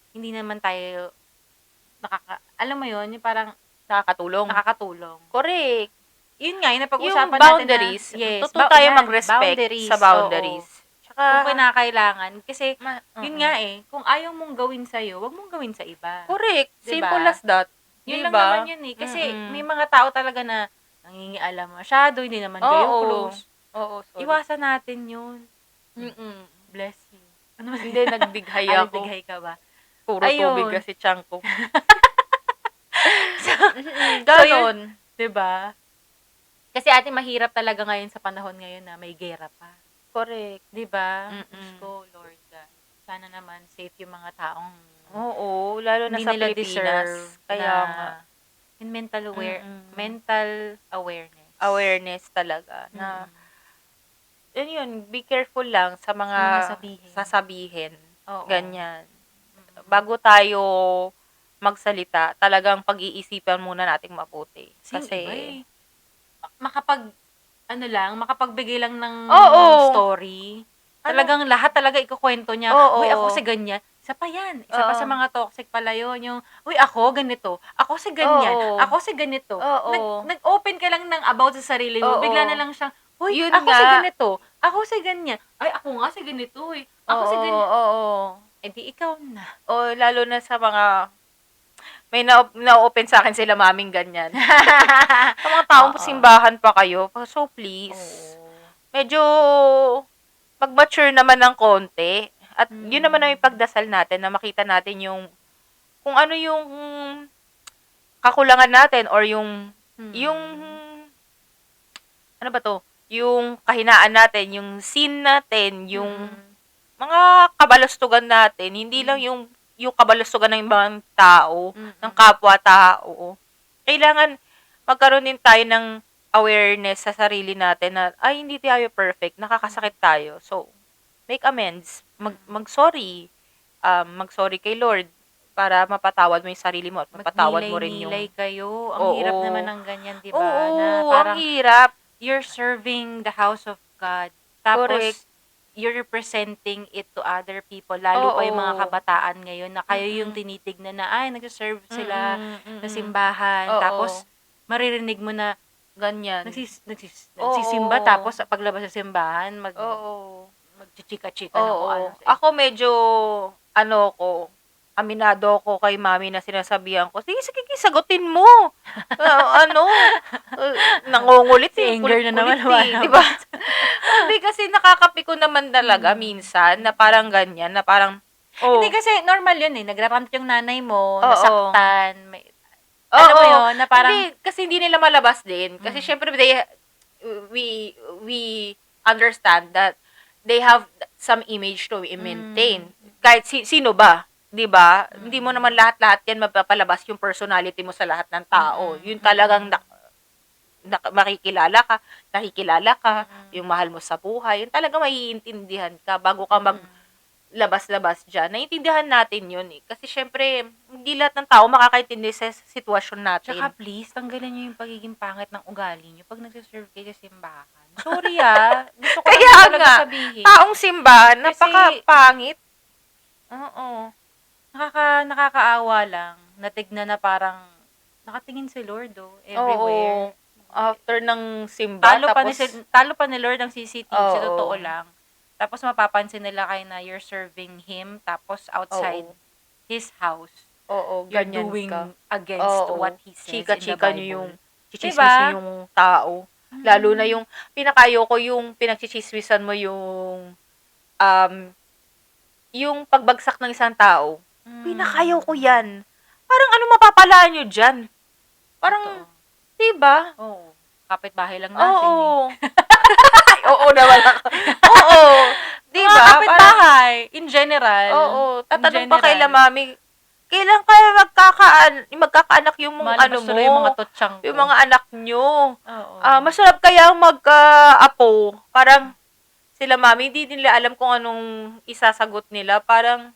hindi naman tayo alam mo yun, yung parang nakakatulong. Correct. Yun nga, yung Yung napag-usapan boundaries. natin na, yes, Totoo tayo mag-respect sa boundaries. Tsaka, kung kinakailangan. Kasi, yun yun nga eh, kung ayaw mong gawin sa'yo, wag mong gawin sa iba. Correct. Diba? Simple as that. Yun diba? lang naman yun eh. Kasi, may mga tao talaga na nangingialam masyado, hindi naman kayo close. Oo, sorry. Iwasan natin yun. Bless you. Ano ba? Hindi, nagdighay ako. Nagdighay ka ba? Puro Ayun. tubig kasi tiyan ko. Ganon. Diba? Kasi ate, mahirap talaga ngayon sa panahon ngayon na may gera pa. Correct. Diba? Diyos ko, Lord God. Sana naman safe yung mga taong Oo, lalo na hindi sa nila Pilipinas. deserve Kaya na nga. in mental awareness. Awareness talaga. Na, yun, be careful lang sa mga sasabihin. Oo. Ganyan. Bago tayo magsalita, talagang pag-iisipan muna nating mabuti. Kasi, makapagbigay lang ng Oo. story. Talagang lahat talaga ikukwento niya. Oo. Uy, ako si ganyan. Isa pa yan. Isa pa sa mga toxic pala yun. Yung, uy, ako ganito. Ako si ganyan. Oo. Ako si ganito. Oo. Nag-open ka lang ng about sa sarili mo. Oo. Bigla na lang siyang, uy, Yun ako nga. si ganito. Ako si ganyan. Ay, ako nga si ganito. Uy. Ako si ganyan. Oo. Eh di ikaw na. O, lalo na sa mga, may na-open sa akin sila maming ganyan. Sa mga taong simbahan pa kayo, so please, medyo mag-mature naman ng konti. At yun naman ang ipagdasal natin na makita natin yung, kung ano yung kakulangan natin or yung, ano ba to? yung kahinaan natin, yung sin natin, yung Mm. mga kabalastugan natin, hindi lang yung kabalastugan ng ibang tao, ng Mm. kapwa-tao. Kailangan magkaroon din tayo ng awareness sa sarili natin na, ay, hindi tayo perfect, nakakasakit tayo. So, make amends, mag-sorry, mag-sorry kay Lord para mapatawad mo yung sarili mo at mapatawad mo rin yung... Magnilay-nilay kayo. Ang hirap Oo. naman ng ganyan, di ba? Oo, Na ang parang hirap. you're serving the house of God. Tapos, Correct. you're representing it to other people. Lalo pa yung mga Oo. kabataan ngayon na kayo yung Mm-mm. tinitignan na, ay, nagsaserve sila Mm-mm, sa mm-mm. simbahan. Oo. Tapos, maririnig mo na Ganyan. nagsisimba. Oo. Tapos, paglabas sa simbahan, Oo. magchichika-chika ng kung ano. Ako medyo, aminado ko kay mami na sinasabihan ko, sige, sagutin mo. Nangungulit Si Anger na naman, di ba? Hindi, kasi nakakapiko naman talaga minsan na parang ganyan, na parang, Hindi kasi normal yun eh. Nagrarant yung nanay mo, Oo. nasaktan. Alam mo yun, na parang... Hindi, kasi hindi nila malabas din. Kasi syempre, we understand that they have some image to maintain. Kahit sino ba, 'di ba? Hindi mo naman lahat-lahat 'yan mapapalabas yung personality mo sa lahat ng tao. Yun talagang makikilala ka, nakikilala ka, yung mahal mo sa buhay, yun talaga maiintindihan ka bago ka labas-labas dyan. Naiintindihan natin yun eh. Kasi syempre, hindi lahat ng tao makakaintindi sa sitwasyon natin. Tsaka please, tanggalin nyo yung pagiging pangit ng ugali nyo pag nagsiserve kayo sa simbahan. Sorry ah. Gusto ko lang Kaya talaga nga, sabihin. taong simbahan, Kasi- napaka-pangit. Oo. Nakakaawa lang. Natignan na parang nakatingin si Lord everywhere. Oo. After ng simba, Talo pa ni Lord ang CCTV sa Oo. totoo lang. Tapos mapapansin nila kayo na you're serving Him, tapos outside Oo. His house, Oo, you're ganyan doing ka. against Oo. what He says in the Chika-chika Bible. nyo yung, chichismis Diba? nyo yung tao. Lalo na yung, pinakaayoko yung pinagchichismisan mo yung pagbagsak ng isang tao. Pinakaayoko yan. Parang ano mapapalaan nyo dyan? Parang, diba? Oo. Kapitbahay lang natin Oo. Ay, oo naman ako. Oo. Diba? Mga kapitbahay, in general. Oo. Tatanong pa general. kaila mami, kailan kaya magkakaanak yung Malabas mo? tuloy yung mga totsang ko. Yung mga anak nyo. Oo. Masarap kaya magka-apo. Parang, sila mami, hindi nila alam kung anong isasagot nila. Parang,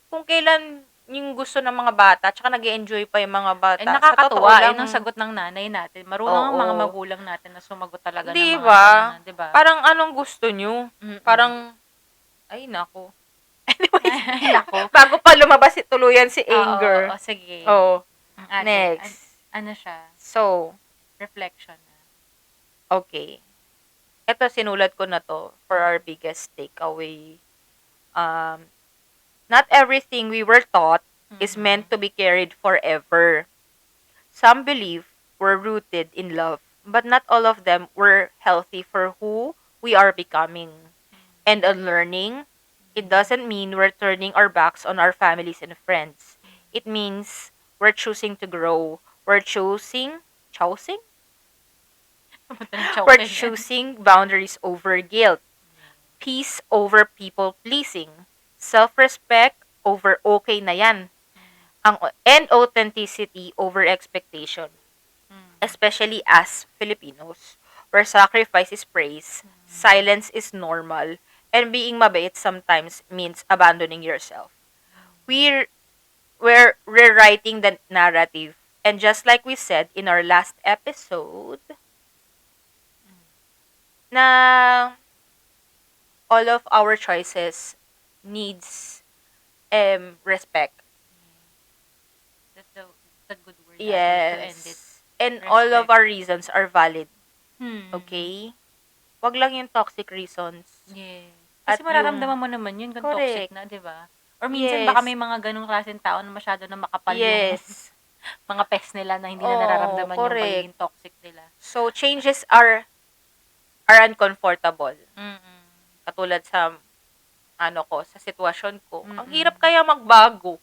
kung kailan yung gusto ng mga bata, tsaka nag-enjoy pa yung mga bata. Nakakatuwa, yun ang sagot ng nanay natin. Marunong ang mga Oo. magulang natin na sumagot talaga ng mga Diba? ganun, diba? Parang anong gusto nyo? Parang, ay nako. Anyways, Ay, nako. bago pa lumabas tuluyan si Anger. Oo, sige. Oo. Ang ate, Next. Ano siya? So, Reflection. okay. Ito, sinulat ko na to for our biggest takeaway. Not everything we were taught is meant to be carried forever. Some belief were rooted in love, but not all of them were healthy for who we are becoming. And unlearning, it doesn't mean we're turning our backs on our families and friends. It means we're choosing to grow. We're choosing boundaries over guilt, peace over people pleasing, self-respect over okay na yan, and authenticity over expectation. Especially as Filipinos, where sacrifice is praise, silence is normal, and being mabait sometimes means abandoning yourself. We're rewriting the narrative, and just like we said in our last episode, na all of our choices needs respect. That's a good word. Yes. To end it. And all of Respect. our reasons are valid. Okay? Wag lang yung toxic reasons. Yeah. At Kasi mararamdaman mo naman yun kung toxic Correct. na, di ba? Or minsan Yes. baka may mga ganong klaseng tao na masyado na makapal yung Yes. mga pes nila na hindi na Oo, nararamdaman yung correct. pagiging toxic nila. So, changes are uncomfortable. Katulad sa sa sitwasyon ko. Ang hirap kaya magbago.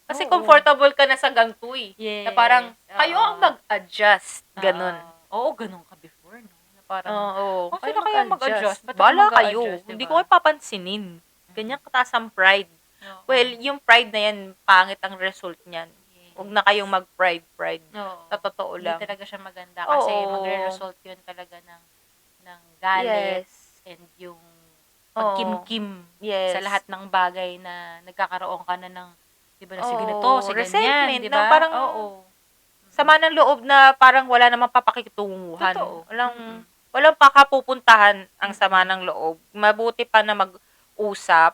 Kasi Oo. comfortable ka na sa ganito eh. Yes. Na parang, Oo. kayo ang mag-adjust. Ganun. Oo, ganun ka before, no? Na Parang, Oo. oh, sila kaya mag-adjust? Ba't ako Bahala kayo. mag-a-adjust, Hindi diba? ko kayo papansinin. Ganyan kataas ang pride. Oo. Well, yung pride na yan, pangit ang result niyan. Yes. Huwag na kayong mag-pride. Oo. Sa totoo lang. Hindi talaga siya maganda kasi Oo. magre-result yun talaga ng galit Yes. and yung Oo. pagkim-kim Yes. sa lahat ng bagay na nagkakaroon ka na ng, di ba, sige na Oo. to, sige Resentment ganyan, di na ba? parang Oo. sama ng loob na parang wala namang papakitunguhan. Totoo. Walang pakapupuntahan ang sama ng loob. Mabuti pa na mag-usap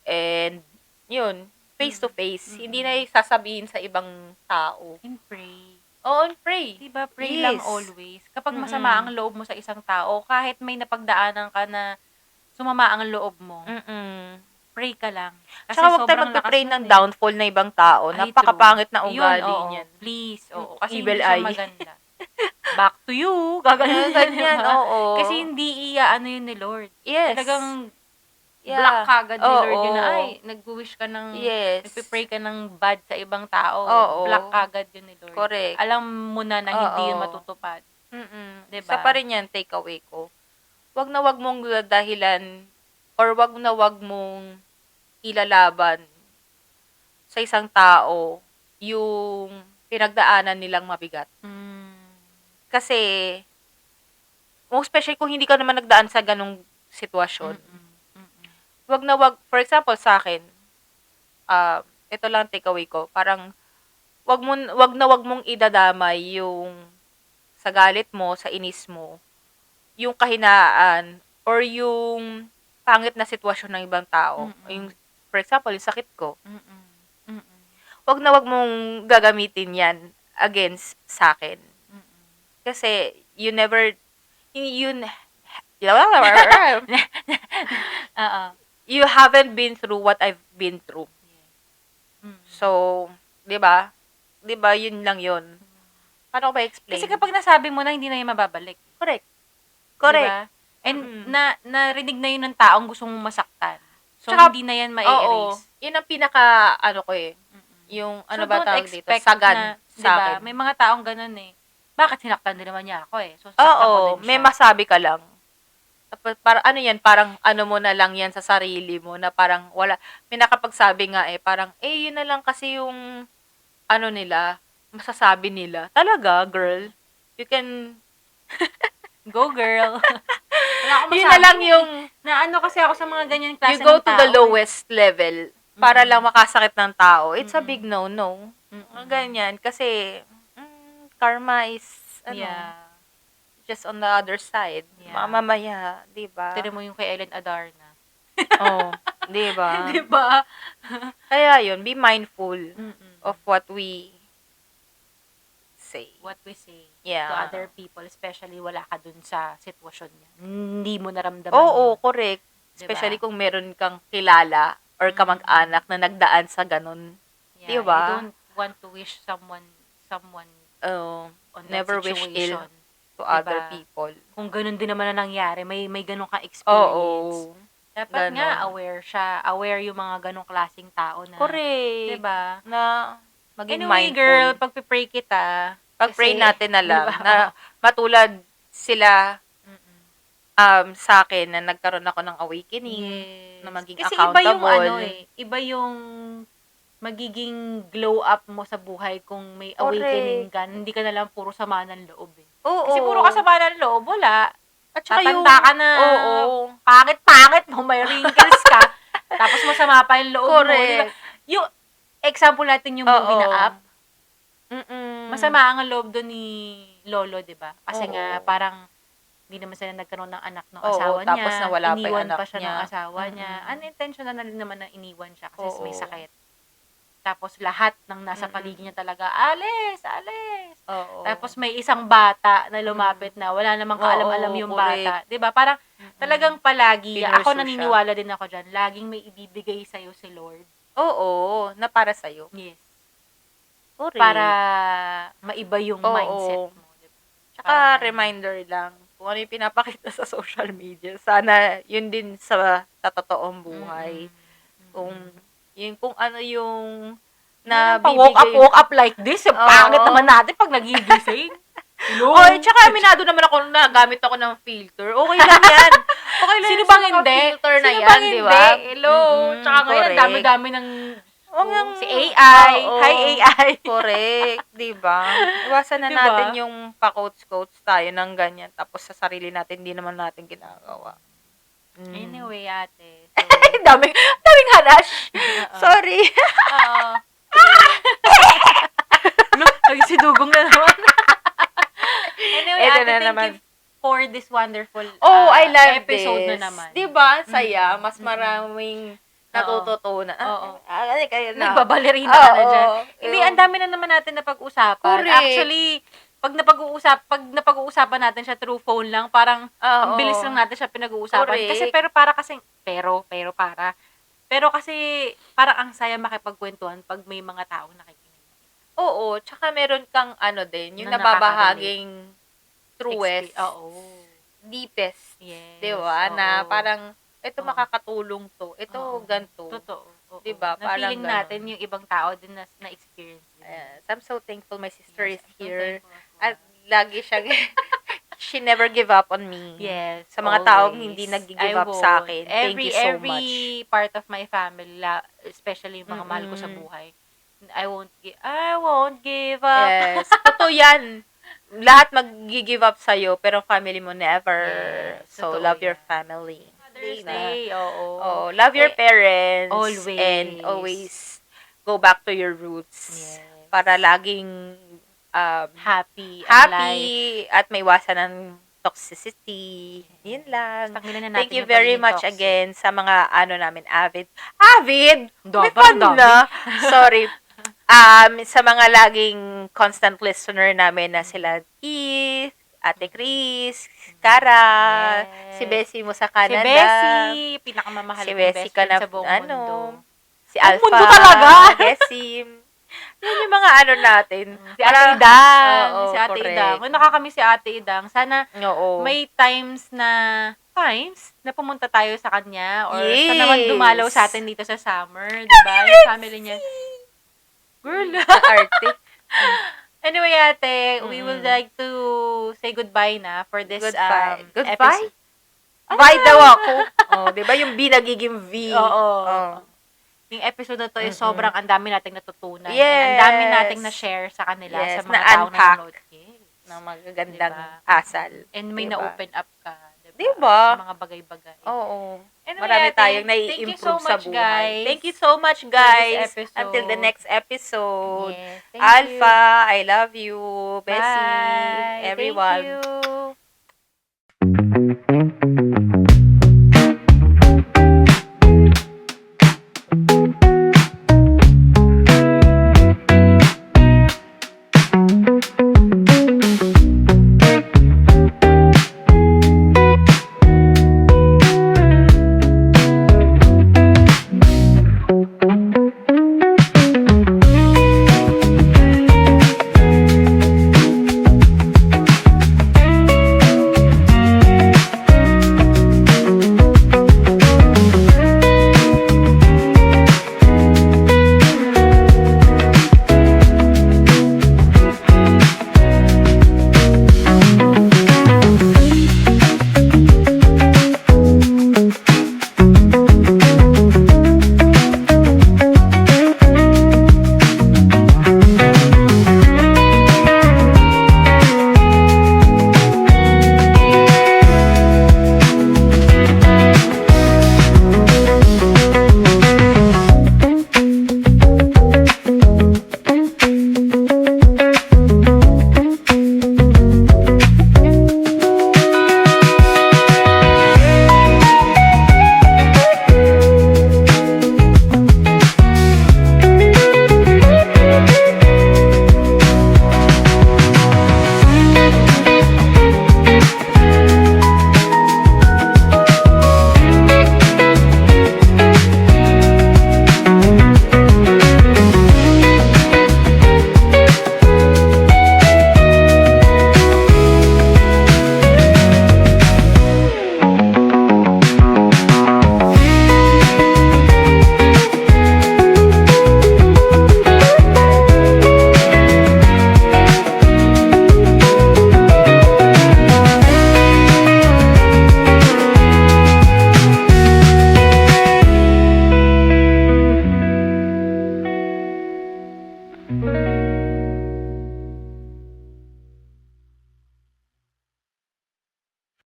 and yun, face to face. Hindi na sasabihin sa ibang tao. And pray. Oo, and pray. Diba, pray lang Yes. always. Kapag masama ang loob mo sa isang tao, kahit may napagdaanan ka na sumama ang loob mo, pray ka lang. Kasi Tsaka huwag tayo sobrang magpa-pray lakas ng nun eh. downfall na ibang tao. Ay, Napakapangit na true. ugali Yun, oo. niyan. Please, oo. Kasi Evil hindi siya eye. maganda. Back to you. Gaganon Ganyan, diba? oo. Kasi hindi ano yun ni Lord. Yes. Talagang Yeah. block kagad ni Lord yun na, Oo. ay, nag-wish ka ng, Yes. nagpipray ka ng bad sa ibang tao. Oo. Block kagad yun ni Lord. Correct. Alam mo na hindi yun Oo. matutupad. Diba? Isa pa rin yan, take away ko. Wag na wag mong dahilan or wag na wag mong ilalaban sa isang tao yung pinagdaanan nilang mabigat. Kasi, most especially kung hindi ka naman nagdaan sa ganong sitwasyon, wag na wag, for example, sa akin, ito lang take away ko, parang, wag na wag mong idadamay yung sa galit mo, sa inis mo, yung kahinaan, or yung pangit na sitwasyon ng ibang tao. Yung, for example, yung sakit ko. Wag na wag mong gagamitin yan against sa akin. Kasi, you haven't been through what I've been through. So, 'di ba? 'Di ba yun lang yun. Paano ko ba explain? Kasi kapag nasabi mo na, hindi na yun mababalik. Correct. Diba? And narinig na yun ng taong gusto mong masaktan. So, Tsaka, hindi na yan Oo. mai-erase. Yun ang pinaka, yung, So, ba don't tawag dito? expect Sagad na, sa diba? akin. May mga taong ganun eh. Bakit sinaktan din naman niya ako eh? So, saktan ko Oo. din siya. May masabi ka lang. Tapos, parang ano mo na lang yan sa sarili mo na parang wala, may nakapagsabi nga parang, yun na lang kasi yung, nila, masasabi nila. Talaga, girl? You can, Go girl. Wala akong yun na lang yung, na ano kasi ako sa mga ganyan klase you go ng to tao. the lowest level para lang makasakit ng tao. It's a big no-no. Ganyan. Kasi, karma is, just on the other side. Yeah. Mamamaya, di ba? Tira mo yung kay Ellen Adarna. Oh, di ba? Diba? Kaya yun, be mindful of what we say. What we say Yeah. to other people, especially wala ka dun sa sitwasyon niya. Hindi mo naramdaman Oo, yun. correct. Diba? Especially kung meron kang kilala or kamag-anak na nagdaan sa ganun. Yeah, Diba? you don't want to wish someone Oh, on that never wish situation. ill to other Diba? people. Kung ganun din naman na nangyari, may ganun kang experience. Oo. Dapat Ganon. nga aware siya. Aware yung mga ganong klaseng tao na. Correct. Diba? Na maging Anyway, mindful. girl, pagpipray kita. Pag-pray kasi, natin na lang diba? na matulad sila sa akin na nagkaroon ako ng awakening, Yes. na maging Kasi iba yung accountable. iba yung magiging glow up mo sa buhay kung may awakening ka. Hindi ka na lang puro sama ng loob eh. Oo. Kasi puro ka sama ng loob, wala. At saka Tatanda ka na. Oo. Pangit-pangit mo, may wrinkles ka. Tapos masama pa yung loob mo. Correct. Diba? Yung example natin yung movie na Up. Masama ang loob doon ni Lolo, di ba? Kasi nga, parang hindi naman sila nagkaroon ng anak ng asawa niya. Tapos nawala pa yung iniwan anak pa siya niya. ng asawa niya. Unintentional na rin naman na iniwan siya kasi Oo. may sakit. Tapos lahat ng nasa paligid niya talaga, alis! Oo. Tapos may isang bata na lumapit na wala namang kaalam-alam yung bata. 'Di ba? Parang talagang palagi, Pinursu ako siya. naniniwala din ako diyan, laging may ibibigay sa si Lord. Oo, na para sa'yo. Yes. Correct. Para maiba yung Oo. mindset mo, 'di ba? Tsaka reminder lang, kung ano yung pinapakita sa social media, sana yun din sa totoong buhay. Kung ano yung na woke up like this, pangit naman natin pag nagigising. Oy, tsaka aminado naman ako na gamit ako ng filter. Okay lang yan. Okay lang Sino yan bang sa mga hindi? filter na Sino yan, bang di hindi? ba? Hello. Tsaka ngayon, correct. dami-dami ng Huwag ngang- si AI. Oo. Hi, AI. Correct, di ba? Iwasan na Di ba? natin yung pa-coats-coats tayo ng ganyan. Tapos sa sarili natin, hindi naman natin ginagawa. Anyway, ate. daming hanash. Oo. Sorry. Oo. Look, nagsidugong na naman. Anyway, Eto ate, na thank naman. you for this wonderful I love episode this. na naman. Di ba? Saya. Mas maraming natututunan. Oo. Kayo na. Nagbabalerina ka na dyan. Oo. Hindi, ang dami na naman natin na pag-usapan. Correct. Actually, pag napag-uusapan natin siya through phone lang, parang ang bilis lang natin siya pinag-uusapan. Correct. Kasi pero kasi parang ang saya makipagkwentuhan pag may mga taong nakikinig. Oo. Tsaka meron kang din, yung Na nababahaging truest, Oo. deepest. Yes. Di ba? Na oo. parang, ito Oo. makakatulong to. Ito, Oo. ganito. Totoo. Oo. Diba? Na Parang feeling ganun. natin yung ibang tao din na-experience. din. Yes. I'm so thankful my sister is Yes, I'm so here. thankful as well. At lagi siya, she never give up on me. Yes. Sa mga always. taong hindi nag-give I up sa won't. akin. Thank you so Every much. part of my family, especially yung mga mahal ko sa buhay, I won't give up. Yes. Totoo yan. Lahat mag-give up sa'yo, pero family mo never. Yes, So, totoo love your yan. family. Mother's Diba? Day, oo. Oh, love your parents. always. And always go back to your roots. Yes. Para laging Happy ang life. happy at may iwasan ng toxicity. Yun lang. Tanggalin na natin Thank you yung very pagiging much toxic. again sa mga namin, avid. Avid? May Parang fun dami. na. Sorry. Sa mga laging constant listener namin na sila Keith, Ate Chris, Cara, Yes. si Bessie mo sa Si Canada. Bessie, pinakamamahal Si kong Bessie best ka friend na, sa buong mundo. Si Alpha. mundo talaga? Gesim. Yan yung mga natin. Si Ate Idang. Oo, si Ate correct. Idang. Kung nakakamiss si Ate Idang, sana Oo. may times na pumunta tayo sa kanya or Yes. sa naman dumalaw sa atin dito sa summer, di ba? Yung family niya. Girl. Sa arte. Anyway, ate, we would like to say goodbye na for this Goodbye. Goodbye? episode. Bye daw ako. Oh, 'di ba yung B nagiging V? Oo. Oh. Yung episode na to is sobrang ang dami nating natutunan. Yes. And ang dami nating na-share sa kanila, Yes, sa mga taong na-unpack. nanonood. Yes. Ng magagandang Diba? asal. And may Diba? na-open up ka. Diba? Diba? Sa mga bagay-bagay. Oo. Anyway, Marami ate, tayong thank you nai-improve so sa much, buhay. guys, Thank you so much, for guys. this episode. Until the next episode. Yes, thank Alpha, I love you. you. Bessie, Bye. everyone. Thank you.